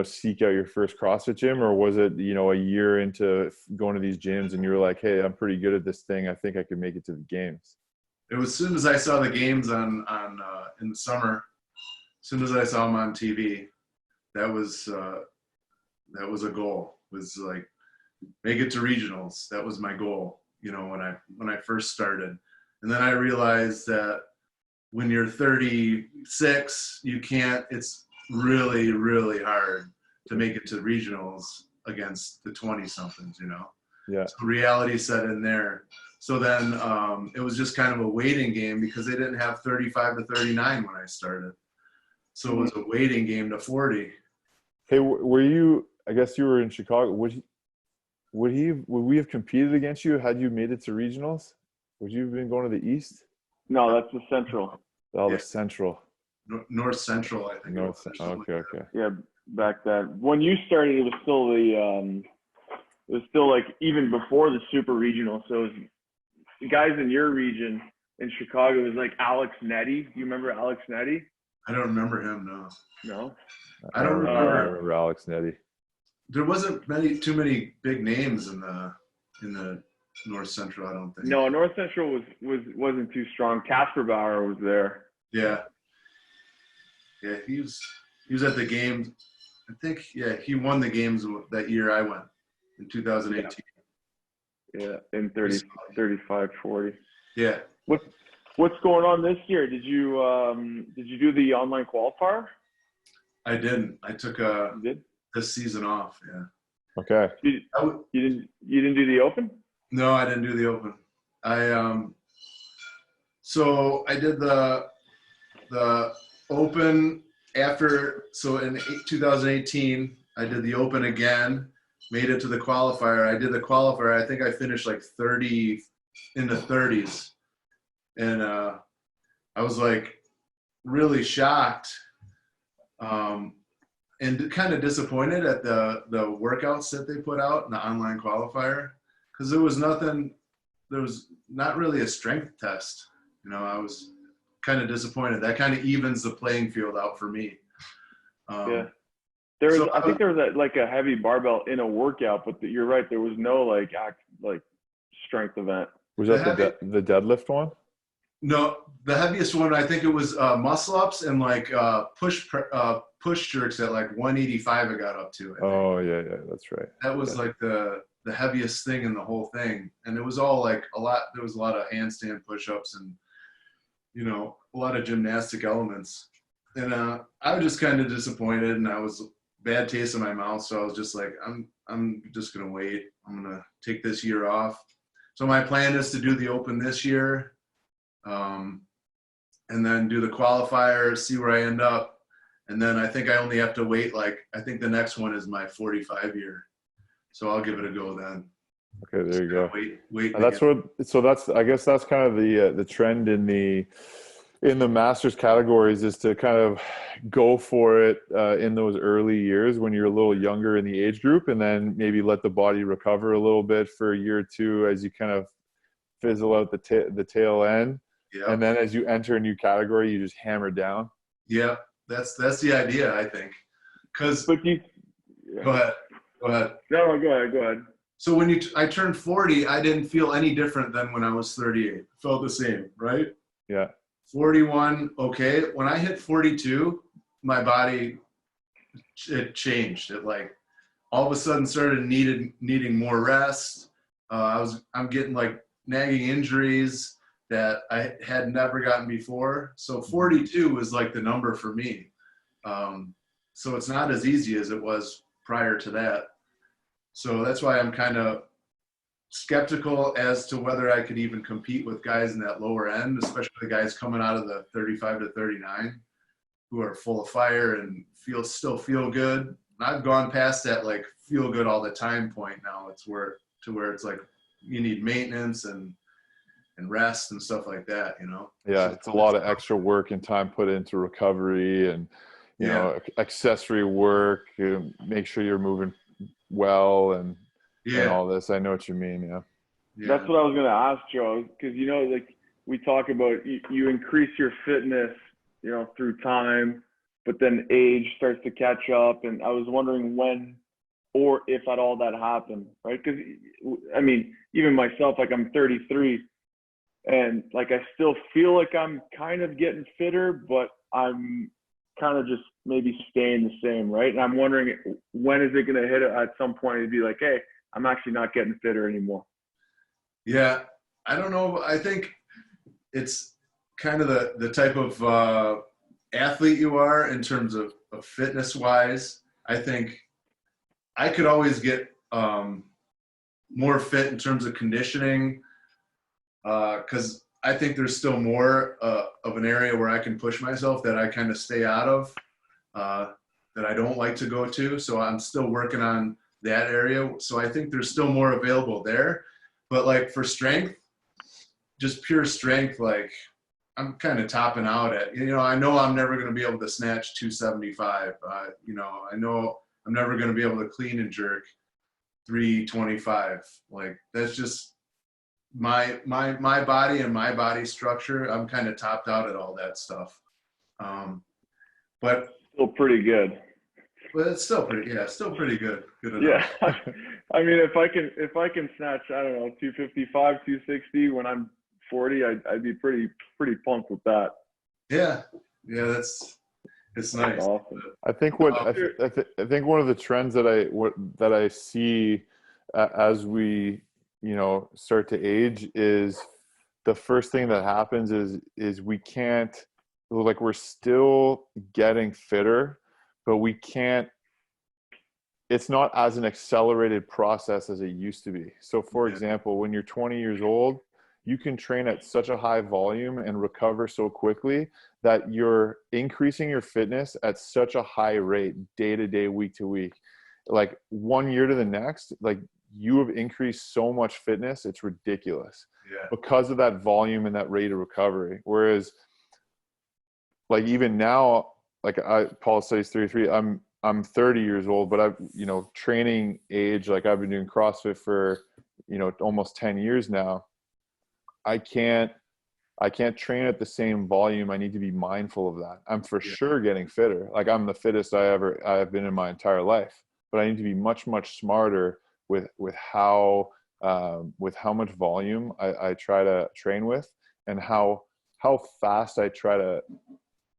Speaker 1: seek out your first CrossFit gym, or was it, a year into going to these gyms and you were like, hey, I'm pretty good at this thing. I think I could make it to the games?
Speaker 3: It was as soon as I saw the games in the summer, as soon as I saw them on TV, that was a goal. Was like, make it to regionals. That was my goal, when I first started. And then I realized that when you're 36, it's really, really hard to make it to regionals against the 20-somethings,
Speaker 1: Yeah.
Speaker 3: So reality set in there. So then it was just kind of a waiting game because they didn't have 35 to 39 when I started. So it was a waiting game to 40.
Speaker 1: Hey, I guess you were in Chicago. Would we have competed against you had you made it to regionals? Would you have been going to the East?
Speaker 2: No, that's the Central.
Speaker 1: Oh, the Central.
Speaker 3: North Central, I think.
Speaker 1: Okay.
Speaker 2: Yeah, back then. When you started, it was still it was still like even before the Super Regional. So it was the guys in your region in Chicago. It was like Alex Netty. Do you remember Alex Netty?
Speaker 3: I don't remember him, no.
Speaker 2: No?
Speaker 3: I don't remember.
Speaker 1: I remember Alex Netty.
Speaker 3: There wasn't too many big names in the North Central, I don't think.
Speaker 2: No, North Central wasn't too strong. Casper Bauer was there.
Speaker 3: Yeah. Yeah, he was at the games. I think, he won the games that year I went in 2018.
Speaker 2: Yeah, in 35, 40.
Speaker 3: Yeah.
Speaker 2: What's going on this year? Did you do the online qualifier?
Speaker 3: I didn't. I took this season off. Yeah.
Speaker 1: Okay.
Speaker 2: You didn't do the Open?
Speaker 3: No, I didn't do the Open. So I did the Open after. So in 2018, I did the Open again. Made it to the qualifier. I did the qualifier. I think I finished like 30 in the 30s, and I was like really shocked. And kind of disappointed at the workouts that they put out in the online qualifier, because there was not really a strength test. I was kind of disappointed. That kind of evens the playing field out for me.
Speaker 2: I think there was a heavy barbell in a workout, but you're right. There was no like strength event.
Speaker 1: Was that the deadlift one?
Speaker 3: No, the heaviest one, I think it was muscle ups and like push jerks at like 185 I got up to.
Speaker 1: Oh, yeah, that's right.
Speaker 3: That was like the heaviest thing in the whole thing. And it was all like there was a lot of handstand push-ups and, a lot of gymnastic elements. And I was just kind of disappointed, and I was bad taste in my mouth. So I was just like, I'm just going to wait. I'm going to take this year off. So my plan is to do the Open this year. And then do the qualifier, see where I end up. And then I think I only have to wait. I think the next one is my 45 year. So I'll give it a go then.
Speaker 1: Okay, there you go.
Speaker 3: Wait.
Speaker 1: I guess that's kind of the trend in the masters categories, is to kind of go for it in those early years when you're a little younger in the age group, and then maybe let the body recover a little bit for a year or two as you kind of fizzle out the tail end.
Speaker 3: Yeah.
Speaker 1: And then as you enter a new category, you just hammer down.
Speaker 3: Yeah, that's the idea, I think. Go ahead.
Speaker 2: No, go ahead.
Speaker 3: So when I turned 40, I didn't feel any different than when I was 38. Felt the same, right?
Speaker 1: Yeah.
Speaker 3: 41, okay. When I hit 42, my body, it changed. It like all of a sudden started needing more rest. I'm getting like nagging injuries. that I had never gotten before. So 42 was like the number for me. So it's not as easy as it was prior to that. So that's why I'm kind of skeptical as to whether I could even compete with guys in that lower end, especially the guys coming out of the 35 to 39 who are full of fire and still feel good. I've gone past that like feel good all the time point now. It's where it's like you need maintenance and rest and stuff like that, you know?
Speaker 1: Yeah, it's a lot of extra work and time put into recovery and, you know, accessory work, make sure you're moving well and all this. I know what you mean, yeah.
Speaker 2: That's what I was going to ask, Joe, because, you know, like we talk about you increase your fitness, you know, through time, but then age starts to catch up. And I was wondering when or if at all that happened, right? Because, I mean, even myself, like I'm 33, and like I still feel like I'm kind of getting fitter, but I'm kind of just maybe staying the same, right? And I'm wondering, when is it going to hit it at some point and be like, hey, I'm actually not getting fitter anymore?
Speaker 3: Yeah, I don't know. I think it's kind of the type of athlete you are in terms of fitness wise. I think I could always get more fit in terms of conditioning, because I think there's still more of an area where I can push myself that I kind of stay out of, that I don't like to go to. So I'm still working on that area. So I think there's still more available there. But like for strength, just pure strength, like I'm kind of topping out at, you know, I know I'm never going to be able to snatch 275. You know, I know I'm never going to be able to clean and jerk 325. Like that's just my body and my body structure. I'm kind of topped out at all that stuff. But
Speaker 2: still pretty good.
Speaker 3: But it's still pretty good. Good enough.
Speaker 2: Yeah. I mean, if I can snatch, I don't know, 255, 260 when I'm 40, I'd be pretty pumped with that.
Speaker 3: Yeah, it's nice.
Speaker 2: Awesome.
Speaker 1: I think I think one of the trends that I see as we, you know, start to age is the first thing that happens is we can't, like, we're still getting fitter, but we can't, it's not as an accelerated process as it used to be. So for example, when you're 20 years old, you can train at such a high volume and recover so quickly that you're increasing your fitness at such a high rate, day to day, week to week. Like 1 year to the next, like you have increased so much fitness, it's ridiculous because of that volume and that rate of recovery. Whereas like even now, like Paul says 33, I'm 30 years old, but I've, you know, training age, like I've been doing CrossFit for, you know, almost 10 years now. I can't train at the same volume. I need to be mindful of that. I'm for sure getting fitter. Like I'm the fittest I have been in my entire life, but I need to be much smarter with how much volume I try to train with, and how fast I try to,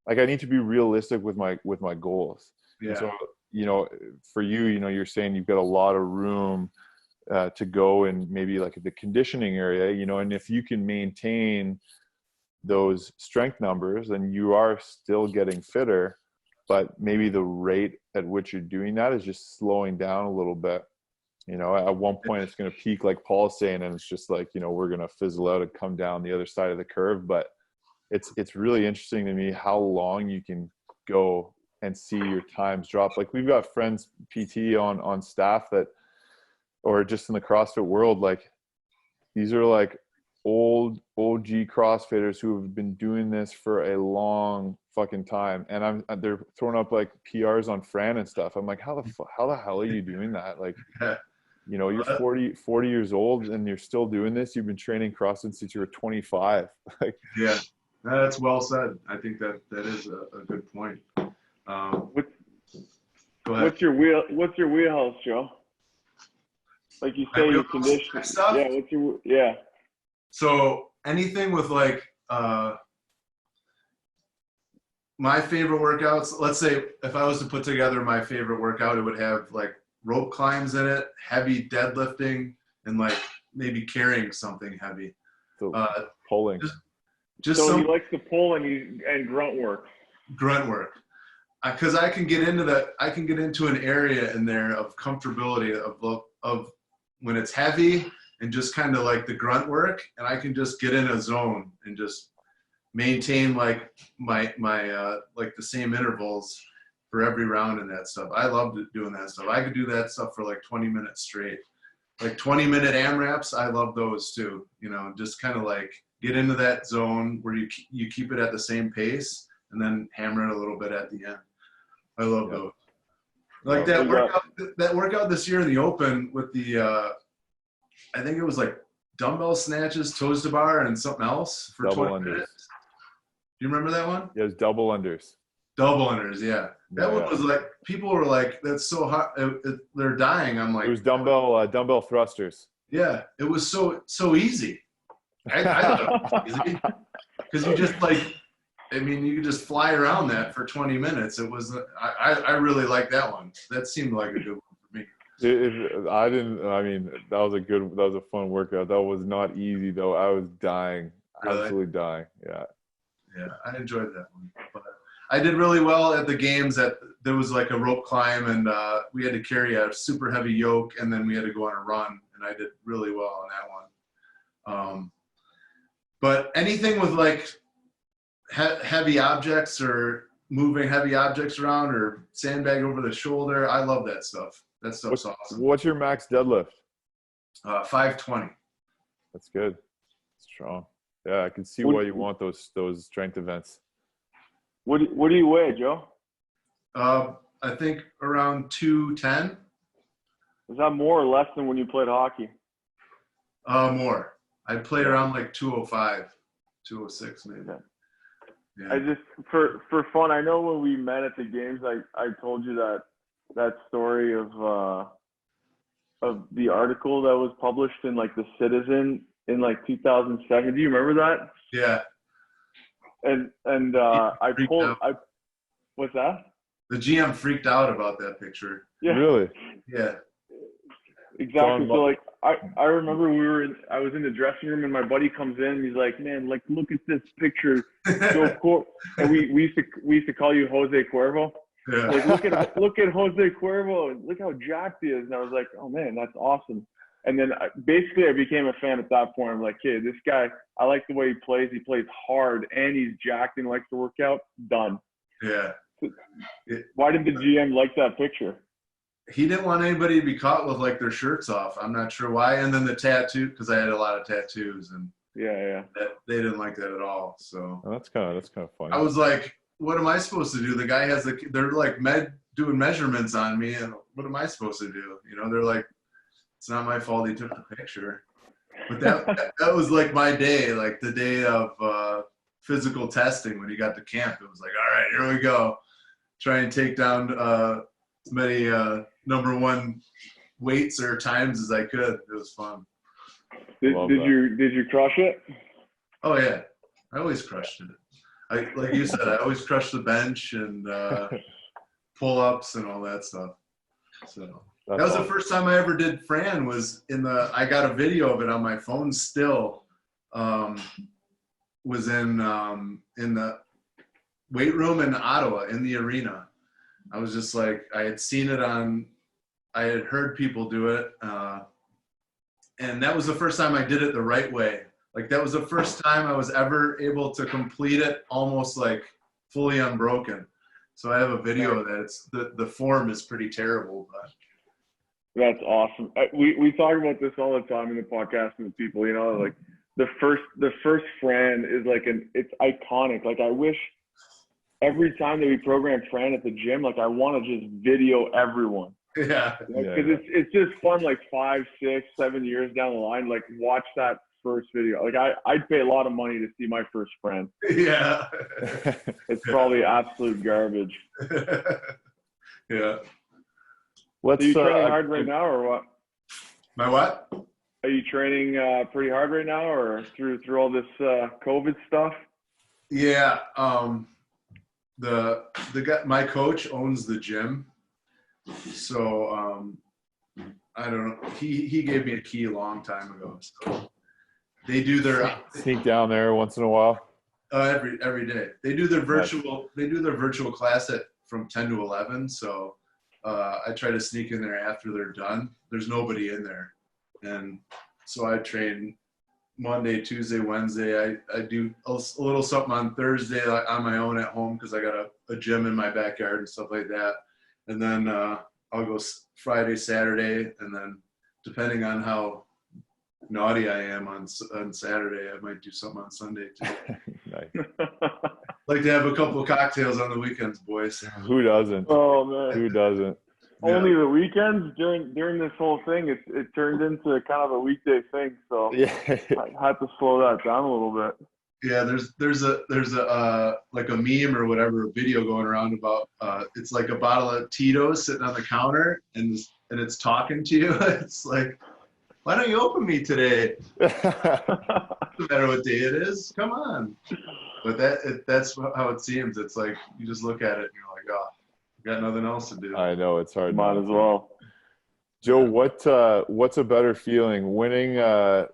Speaker 1: like, I need to be realistic with my goals. Yeah. So, you know, for you, you know, you're saying you've got a lot of room to go in maybe like the conditioning area, you know, and if you can maintain those strength numbers, then you are still getting fitter, but maybe the rate at which you're doing that is just slowing down a little bit. You know, at one point it's going to peak, like Paul's saying, and it's just like, you know, we're going to fizzle out and come down the other side of the curve. But it's really interesting to me how long you can go and see your times drop. Like we've got friends, PT on staff that, or just in the CrossFit world, like these are like old OG CrossFitters who have been doing this for a long fucking time, and they're throwing up like PRs on Fran and stuff. I'm like, how the hell are you doing that? Like, you know, you're 40 years old and you're still doing this. You've been training CrossFit since you were 25. Like,
Speaker 3: yeah, that's well said. I think that is a good point. Go ahead.
Speaker 2: What's your wheelhouse, Joe? Like you say, your conditioning stuff. Yeah.
Speaker 3: So anything with like my favorite workouts. Let's say if I was to put together my favorite workout, it would have like rope climbs in it, heavy deadlifting, and like maybe carrying something heavy.
Speaker 1: Pulling.
Speaker 3: Just
Speaker 2: So
Speaker 3: some
Speaker 2: he likes to pull and grunt work.
Speaker 3: grunt work. Because I can get into that. I can get into an area in there of comfortability of when it's heavy and just kind of like the grunt work, and I can just get in a zone and just maintain like my like the same intervals for every round and that stuff. I loved doing that stuff. I could do that stuff for like 20 minutes straight. Like 20-minute AMRAPs, I love those too. You know, just kind of like get into that zone where you keep it at the same pace and then hammer it a little bit at the end. I love those. Like that workout this year in the Open with the I think it was like dumbbell snatches, toes to bar, and something else for
Speaker 1: double
Speaker 3: 20
Speaker 1: unders.
Speaker 3: minutes. Do you remember that one?
Speaker 1: Yeah, it was double unders.
Speaker 3: Double unders, yeah. That one was like, people were like, that's so hot. They're dying. I'm like,
Speaker 1: it was dumbbell thrusters.
Speaker 3: Yeah, it was so easy. I thought it was easy because you just like, I mean, you could just fly around that for 20 minutes. It was, I really liked that one. That seemed like a good one for me. That was a fun workout. That was not easy though. I was dying, Really?
Speaker 1: absolutely dying. Yeah.
Speaker 3: Yeah, I enjoyed that one. But I did really well at the games. There was like a rope climb, and we had to carry a super heavy yoke, and then we had to go on a run, and I did really well on that one. But anything with like heavy objects or moving heavy objects around or sandbag over the shoulder, I love that stuff. That stuff's awesome.
Speaker 1: What's your max deadlift?
Speaker 3: 520.
Speaker 1: That's good. Strong. Yeah, I can see why you want those strength events.
Speaker 2: What do you weigh, Joe?
Speaker 3: I think around 210.
Speaker 2: Is that more or less than when you played hockey?
Speaker 3: More. I played around like 205, 206 maybe. Yeah.
Speaker 2: I just for fun. I know when we met at the games, I told you that story of the article that was published in like the Citizen in like 2007. Do you remember that?
Speaker 3: Yeah.
Speaker 2: And what's that?
Speaker 3: The GM freaked out about that picture.
Speaker 2: Yeah.
Speaker 1: Really?
Speaker 3: Yeah.
Speaker 2: Exactly. So like I remember I was in the dressing room and my buddy comes in and he's like, man, like look at this picture. So cool. And we used to call you Jose Corvo.
Speaker 3: Yeah.
Speaker 2: Like look at Jose Corvo and look how jacked he is. And I was like, oh man, that's awesome. And then I became a fan at that point. I'm like, hey, this guy, I like the way he plays. He plays hard and he's jacked and likes to work out. Done.
Speaker 3: Yeah.
Speaker 2: Why did the GM like that picture?
Speaker 3: He didn't want anybody to be caught with like their shirts off. I'm not sure why. And then the tattoo, because I had a lot of tattoos, and
Speaker 2: yeah,
Speaker 3: they didn't like that at all. So
Speaker 1: that's kind of funny.
Speaker 3: I was like, what am I supposed to do? The guy has they're like doing measurements on me, and what am I supposed to do? You know, they're like, it's not my fault he took the picture. But that was like my day, like the day of physical testing when he got to camp. It was like, all right, here we go. Try and take down as many number one weights or times as I could. It was fun.
Speaker 2: Did you crush it?
Speaker 3: Oh yeah, I always crushed it. Like you said, I always crushed the bench and pull-ups and all that stuff. So that was the first time I ever did Fran. Was I got a video of it on my phone still. Was in the weight room in Ottawa in the arena. I was just like, I had seen it I had heard people do it. And that was the first time I did it the right way. Like that was the first time I was ever able to complete it almost like fully unbroken. So I have a video of that. It's the form is pretty terrible, but
Speaker 2: that's awesome. We talk about this all the time in the podcast with people, you know, like the first Fran is like it's iconic. Like I wish every time that we program Fran at the gym, like I want to just video everyone.
Speaker 3: Yeah.
Speaker 2: Because it's just fun, like 5, 6, 7 years down the line, like watch that first video. Like I'd pay a lot of money to see my first Fran.
Speaker 3: Yeah.
Speaker 2: It's probably absolute garbage.
Speaker 3: Yeah.
Speaker 2: Are you training hard right now or what?
Speaker 3: My what?
Speaker 2: Are you training pretty hard right now or through all this COVID stuff?
Speaker 3: Yeah. The guy, my coach owns the gym. So I don't know. He gave me a key a long time ago. So They do their
Speaker 1: Sneak down there once in a while.
Speaker 3: every day. They do their virtual class from 10 to 11. So I try to sneak in there after they're done. There's nobody in there, and so I train Monday, Tuesday, Wednesday. I do a little something on Thursday on my own at home because I got a gym in my backyard and stuff like that. And then I'll go Friday, Saturday, and then depending on how naughty I am on Saturday, I might do something on Sunday too.
Speaker 1: Nice.
Speaker 3: Like to have a couple of cocktails on the weekends, boys.
Speaker 1: Who doesn't?
Speaker 2: Oh man.
Speaker 1: Who doesn't?
Speaker 2: Only the weekends during this whole thing, it turned into kind of a weekday thing. So
Speaker 1: Yeah.
Speaker 2: I had to slow that down a little bit.
Speaker 3: Yeah, there's a like a meme or whatever, a video going around about it's like a bottle of Tito's sitting on the counter and it's talking to you. It's like, why don't you open me today? No matter what day it is, come on. But that's how it seems. It's like you just look at it and you're like, oh, got nothing else to do.
Speaker 1: I know it's hard.
Speaker 2: Might as well.
Speaker 1: Joe, what's a better feeling, winning a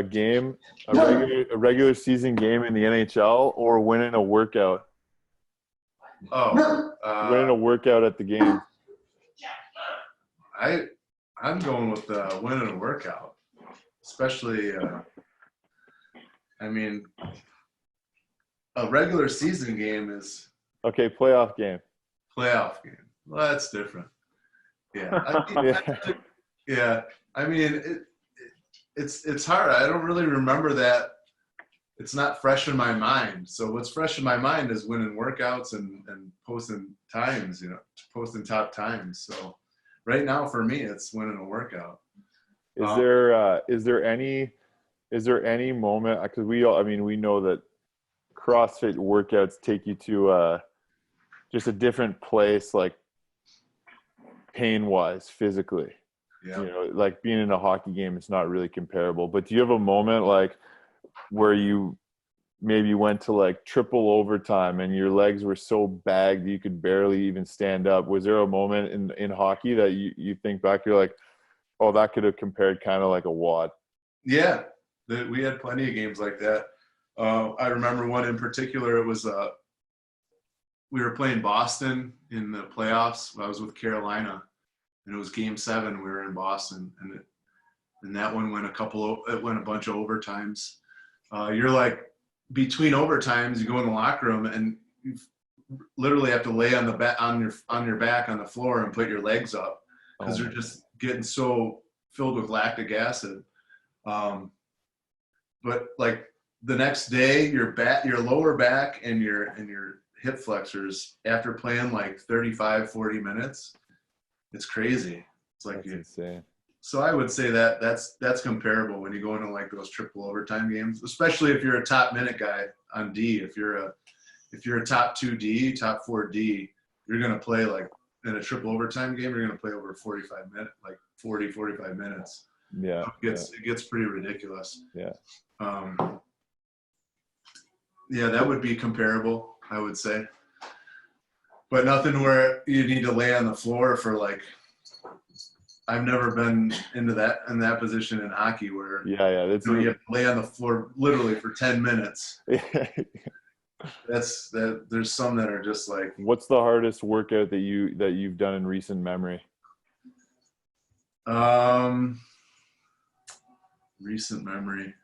Speaker 1: game, a regular season game in the NHL, or winning a workout? Winning a workout at the game.
Speaker 3: I'm going with winning a workout, especially. I mean, a regular season game is
Speaker 1: okay. Playoff game.
Speaker 3: Playoff game. Well, that's different. Yeah. Yeah. I mean, it's hard. I don't really remember that. It's not fresh in my mind. So what's fresh in my mind is winning workouts and posting times, posting top times. So right now for me, it's winning a workout.
Speaker 1: Is there any moment, because we know that CrossFit workouts take you to just a different place, like pain-wise, physically.
Speaker 3: Yeah.
Speaker 1: Like being in a hockey game, it's not really comparable. But do you have a moment like where you maybe went to like triple overtime and your legs were so bagged you could barely even stand up? Was there a moment in hockey that you think back, you're like, oh, that could have compared kind of like a wad?
Speaker 3: Yeah, we had plenty of games like that. I remember one in particular. It was we were playing Boston in the playoffs. I was with Carolina, and it was Game 7. We were in Boston, and that one went a bunch of overtimes. You're like between overtimes, you go in the locker room and you literally have to lay on your back on the floor and put your legs up because you're just getting so filled with lactic acid. But like the next day, your lower back and your hip flexors, after playing like 35, 40 minutes, it's crazy. It's like
Speaker 1: insane.
Speaker 3: So I would say that's comparable when you go into like those triple overtime games, especially if you're a top minute guy on D. If you're a top 2D, top 4D, you're gonna play like in a triple overtime game. You're gonna play over 45 minutes, like 40, 45 minutes.
Speaker 1: Yeah,
Speaker 3: it gets pretty ridiculous.
Speaker 1: Yeah.
Speaker 3: Yeah, that would be comparable, I would say. But nothing where you need to lay on the floor for like. I've never been in that position in hockey where
Speaker 1: you have to
Speaker 3: lay on the floor literally for 10 minutes. There's some that are just like.
Speaker 1: What's the hardest workout that you've done in recent memory?
Speaker 3: Recent memory.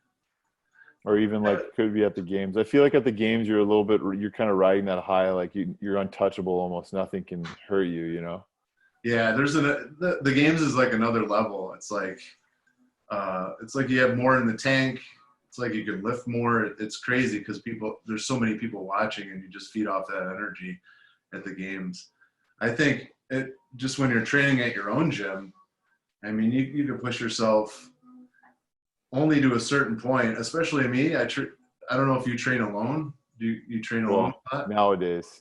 Speaker 1: Or even like could be at the games. I feel like at the games you're kind of riding that high, like you're untouchable almost. Nothing can hurt you,
Speaker 3: Yeah, the games is like another level. It's like you have more in the tank. It's like you can lift more. It's crazy because there's so many people watching and you just feed off that energy at the games. I think just when you're training at your own gym, I mean, you can push yourself only to a certain point, especially me. I don't know if you train alone. Do you train alone?
Speaker 1: Nowadays,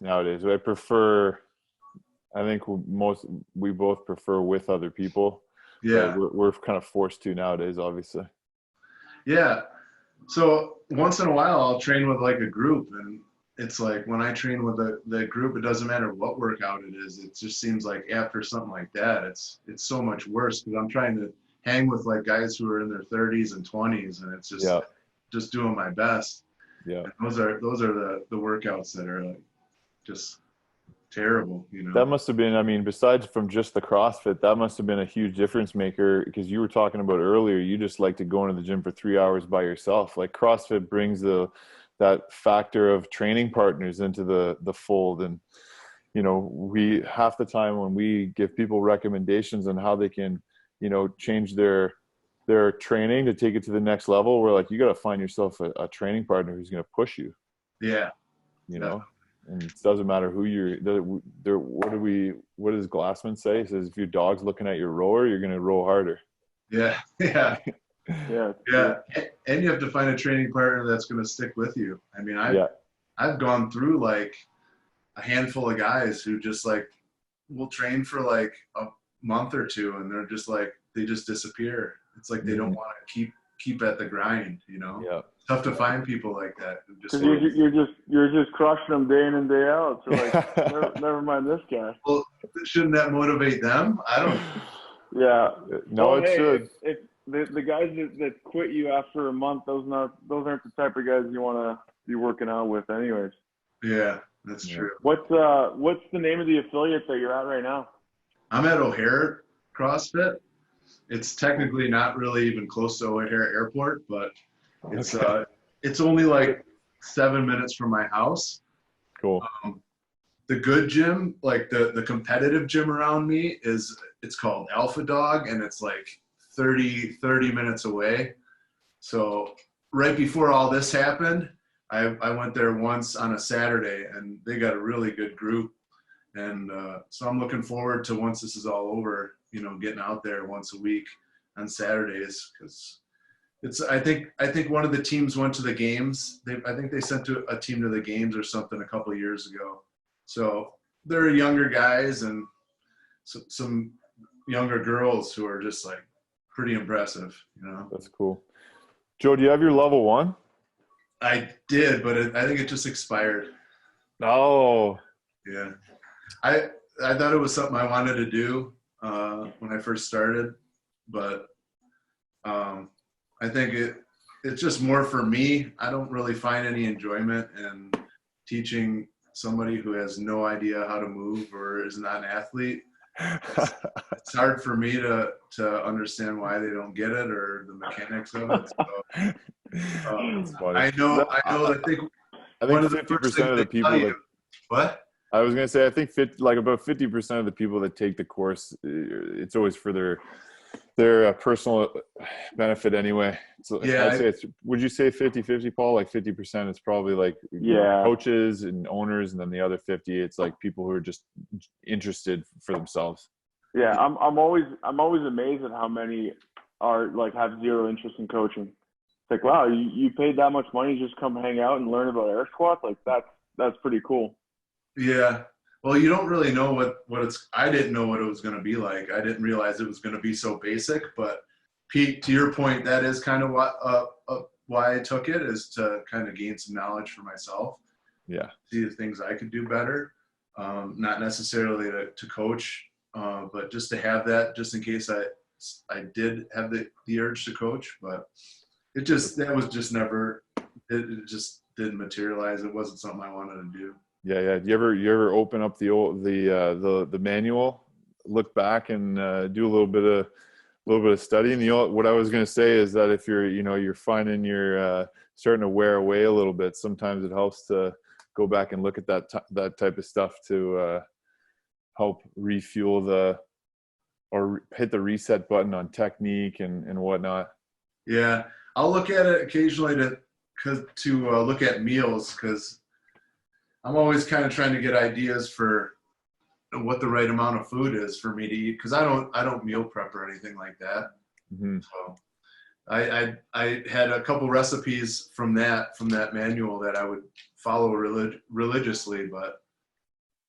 Speaker 1: I think we both prefer with other people.
Speaker 3: Yeah.
Speaker 1: We're kind of forced to nowadays, obviously.
Speaker 3: Yeah. So once in a while I'll train with like a group, and it's like when I train with the group, it doesn't matter what workout it is. It just seems like after something like that, it's so much worse because I'm trying to hang with like guys who are in their 30s and 20s, and it's just doing my best.
Speaker 1: Yeah.
Speaker 3: And those are the workouts that are like just terrible, you know.
Speaker 1: That must have been, I mean, besides from just the CrossFit, that must have been a huge difference maker, because you were talking about earlier, you just like to go into the gym for 3 hours by yourself. Like CrossFit brings that factor of training partners into the fold. And, you know, we half the time when we give people recommendations on how they can, you know, change their training to take it to the next level, we're like, you got to find yourself a training partner who's going to push you.
Speaker 3: Yeah.
Speaker 1: You know? And it doesn't matter who what does Glassman say? He says, if your dog's looking at your rower, you're going to row harder.
Speaker 3: Yeah. Yeah.
Speaker 2: Yeah.
Speaker 3: And you have to find a training partner that's going to stick with you. I mean, I've gone through like a handful of guys who just like will train for like a month or two, and they're just like, they just disappear. It's like they don't want to keep at the grind, you know?
Speaker 1: Yeah.
Speaker 3: Tough to find people like that.
Speaker 2: Because you're just crushing them day in and day out. So like, never mind this guy.
Speaker 3: Well, shouldn't that motivate them? I don't.
Speaker 2: Yeah.
Speaker 1: No, it should.
Speaker 2: If the guys that quit you after a month, those aren't the type of guys you want to be working out with, anyways.
Speaker 3: Yeah, that's true.
Speaker 2: What's the name of the affiliate that you're at right now?
Speaker 3: I'm at O'Hare CrossFit. It's technically not really even close to O'Hare Airport, but it's only like 7 minutes from my house.
Speaker 1: Cool.
Speaker 3: The good gym, like the competitive gym around me, it's called Alpha Dog, and it's like 30 minutes away. So right before all this happened, I went there once on a Saturday, and they got a really good group. And so I'm looking forward to, once this is all over, you know, getting out there once a week on Saturdays, because I think one of the teams went to the games. I think they sent a team to the games or something a couple of years ago. So they're younger guys and some younger girls who are just like pretty impressive, you know.
Speaker 1: That's cool. Joe, do you have your level 1?
Speaker 3: I did, but I think it just expired.
Speaker 1: Oh.
Speaker 3: Yeah. I thought it was something I wanted to do when I first started, but I think it's just more for me. I don't really find any enjoyment in teaching somebody who has no idea how to move or is not an athlete. It's hard for me to understand why they don't get it or the mechanics of it. So, I know. I think
Speaker 1: 50% of the people that.
Speaker 3: What?
Speaker 1: I was gonna say, I think about 50% of the people that take the course, it's always for their personal benefit anyway. So yeah, would you say 50-50, Paul? Like 50% it's probably like coaches and owners, and then the other 50 it's like people who are just interested for themselves.
Speaker 2: Yeah, I'm always amazed at how many are like have zero interest in coaching. It's like, wow, you paid that much money to just come hang out and learn about air squats? Like that's pretty cool.
Speaker 3: Yeah. Well, you don't really know what it's – I didn't know what it was going to be like. I didn't realize it was going to be so basic. But, Pete, to your point, that is kind of why I took it, is to kind of gain some knowledge for myself.
Speaker 1: Yeah. See
Speaker 3: the things I could do better. Not necessarily to coach, but just to have that just in case I did have the urge to coach. But it just didn't materialize. It wasn't something I wanted to do.
Speaker 1: Yeah. You ever open up the manual, look back, and do a little bit of studying? You know what I was going to say is that if you're finding you're starting to wear away a little bit, sometimes it helps to go back and look at that type of stuff to help refuel or hit the reset button on technique and whatnot.
Speaker 3: Yeah, I'll look at it occasionally to look at meals, because I'm always kind of trying to get ideas for what the right amount of food is for me to eat, because I don't meal prep or anything like that.
Speaker 1: Mm-hmm.
Speaker 3: So I had a couple recipes from that manual that I would follow religiously, but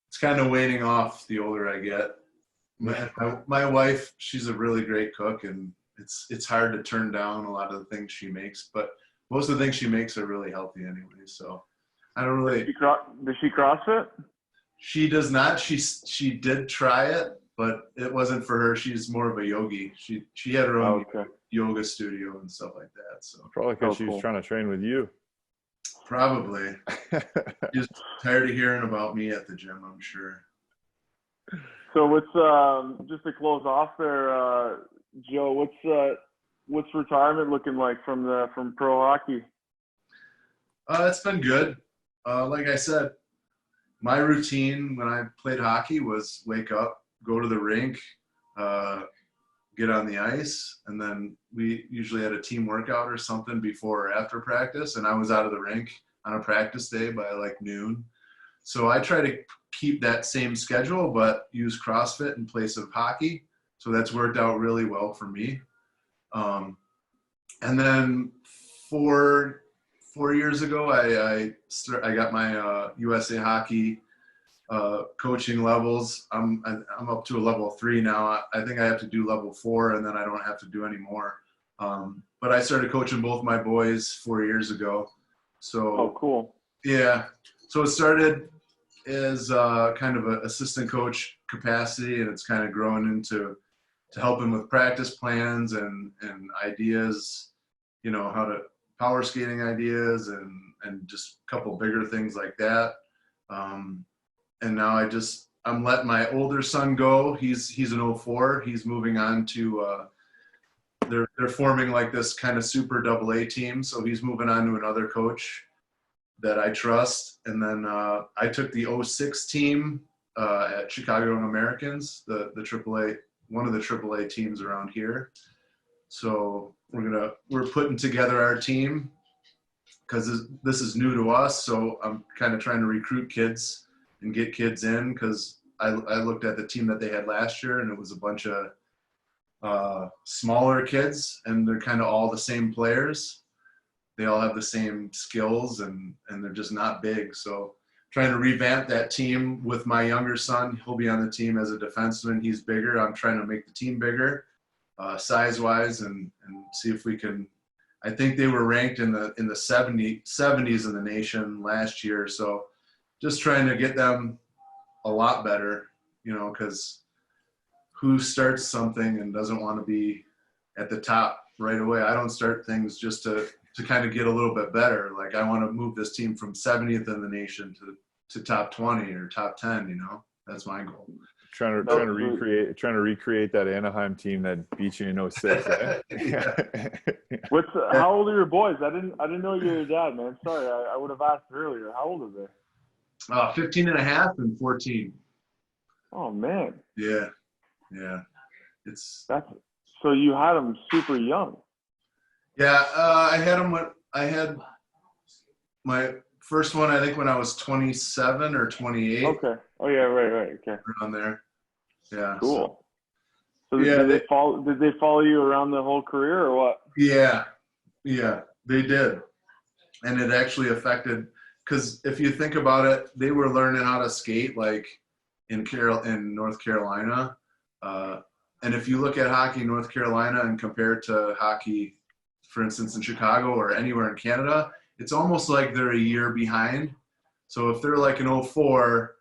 Speaker 3: it's kind of waning off the older I get. My wife, she's a really great cook, and it's hard to turn down a lot of the things she makes, but most of the things she makes are really healthy anyway. So I don't really.
Speaker 2: Does she CrossFit?
Speaker 3: She does not. She did try it but it wasn't for her. She's more of a yogi. She had her own
Speaker 2: Okay.
Speaker 3: yoga studio and stuff like that. So
Speaker 1: Probably because she was
Speaker 2: cool.
Speaker 1: trying to train with you.
Speaker 3: probably just tired of hearing about me at the gym, I'm sure.
Speaker 2: So what's just to close off there, Joe? What's retirement looking like from pro hockey?
Speaker 3: It's been good. Like I said, my routine when I played hockey was wake up, go to the rink, get on the ice, and then we usually had a team workout or something before or after practice, and I was out of the rink on a practice day by like noon. So I try to keep that same schedule but use CrossFit in place of hockey. So that's worked out really well for me. And then 4 years ago, I got my USA Hockey coaching levels. I'm up to a level 3 now. I think I have to do level 4, and then I don't have to do any more. But I started coaching both my boys 4 years ago. So
Speaker 2: Oh, cool.
Speaker 3: yeah. So it started as kind of an assistant coach capacity, and it's kind of grown into helping with practice plans and ideas, how to power skating ideas and just a couple bigger things like that. And now I'm letting my older son go. He's an 04. He's moving on to they're forming like this kind of super AA team. So he's moving on to another coach that I trust. And then I took the 06 team at Chicago Americans, the AAA, one of the AAA teams around here. So we're putting together our team because this is new to us. So I'm kind of trying to recruit kids and get kids in, because I looked at the team that they had last year, and it was a bunch of smaller kids, and they're kind of all the same players. They all have the same skills, and they're just not big. So trying to revamp that team with my younger son. He'll be on the team as a defenseman. He's bigger. I'm trying to make the team bigger, size-wise, and see if we can. I think they were ranked in the 70s in the nation last year. So just trying to get them a lot better, because who starts something and doesn't want to be at the top right away? I don't start things just to kind of get a little bit better. Like, I want to move this team from 70th in the nation to top 20 or top 10, that's my goal.
Speaker 1: Trying to recreate that Anaheim team that beat you in 06. Eh?
Speaker 3: Yeah.
Speaker 2: How old are your boys? I didn't know you were your dad, man. Sorry, I would have asked earlier. How old are they?
Speaker 3: 15 and a half and 14.
Speaker 2: Oh man.
Speaker 3: Yeah.
Speaker 2: So you had them super young.
Speaker 3: Yeah, I had my first one, I think, when I was 27 or 28.
Speaker 2: Okay. Oh yeah, right. Okay.
Speaker 3: Around there. Yeah.
Speaker 2: Cool. So
Speaker 3: yeah,
Speaker 2: did they follow you around the whole career or what?
Speaker 3: Yeah, they did. And it actually affected, because if you think about it, they were learning how to skate like in North Carolina. And if you look at hockey in North Carolina and compare it to hockey, for instance, in Chicago or anywhere in Canada, it's almost like they're a year behind. So if they're like an 04,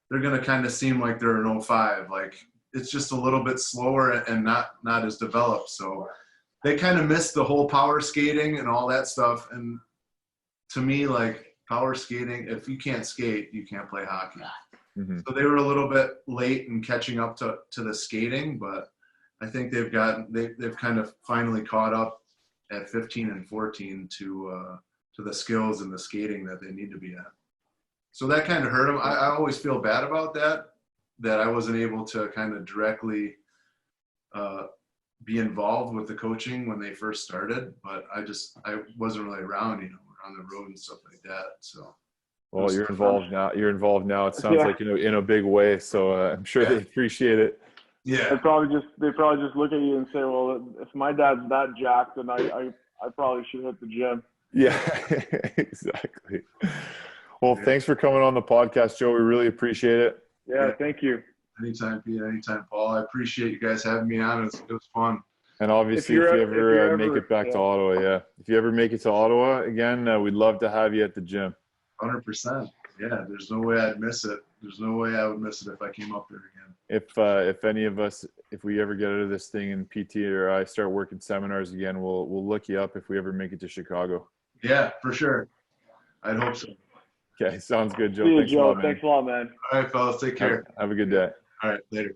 Speaker 3: they're going to kind of seem like they're an 05. Like, it's just a little bit slower and not as developed. So they kind of missed the whole power skating and all that stuff. And to me, like, power skating, if you can't skate, you can't play hockey. Mm-hmm. So they were a little bit late in catching up to the skating, but I think they've kind of finally caught up at 15 and 14 to the skills and the skating that they need to be at. So that kind of hurt them. I always feel bad about that I wasn't able to kind of directly be involved with the coaching when they first started, but I wasn't really around, on the road and stuff like that. So.
Speaker 1: Well, you're involved now. It sounds like in a big way. So I'm sure they appreciate it.
Speaker 3: Yeah.
Speaker 2: They probably just look at you and say, well, if my dad's that jacked, then I probably should hit the gym.
Speaker 1: Yeah, exactly. Well, thanks for coming on the podcast, Joe. We really appreciate it.
Speaker 2: Yeah, thank you.
Speaker 3: Anytime, Pete. Anytime, Paul. I appreciate you guys having me on. It was fun.
Speaker 1: And obviously, if you ever make it back to Ottawa, if you ever make it to Ottawa again, we'd love to have you at the gym.
Speaker 3: 100%. Yeah, there's no way I'd miss it. There's no way I would miss it if I came up there again.
Speaker 1: If any of us, if we ever get out of this thing and PT or I start working seminars again, we'll look you up if we ever make it to Chicago.
Speaker 3: Yeah, for sure. I'd hope so.
Speaker 1: Okay, sounds good, Joe.
Speaker 2: See you,
Speaker 1: Thanks a
Speaker 2: Joe.
Speaker 1: lot, man.
Speaker 2: Thanks a lot, man.
Speaker 3: All right, fellas, take care.
Speaker 1: Have a good day.
Speaker 3: All right, later.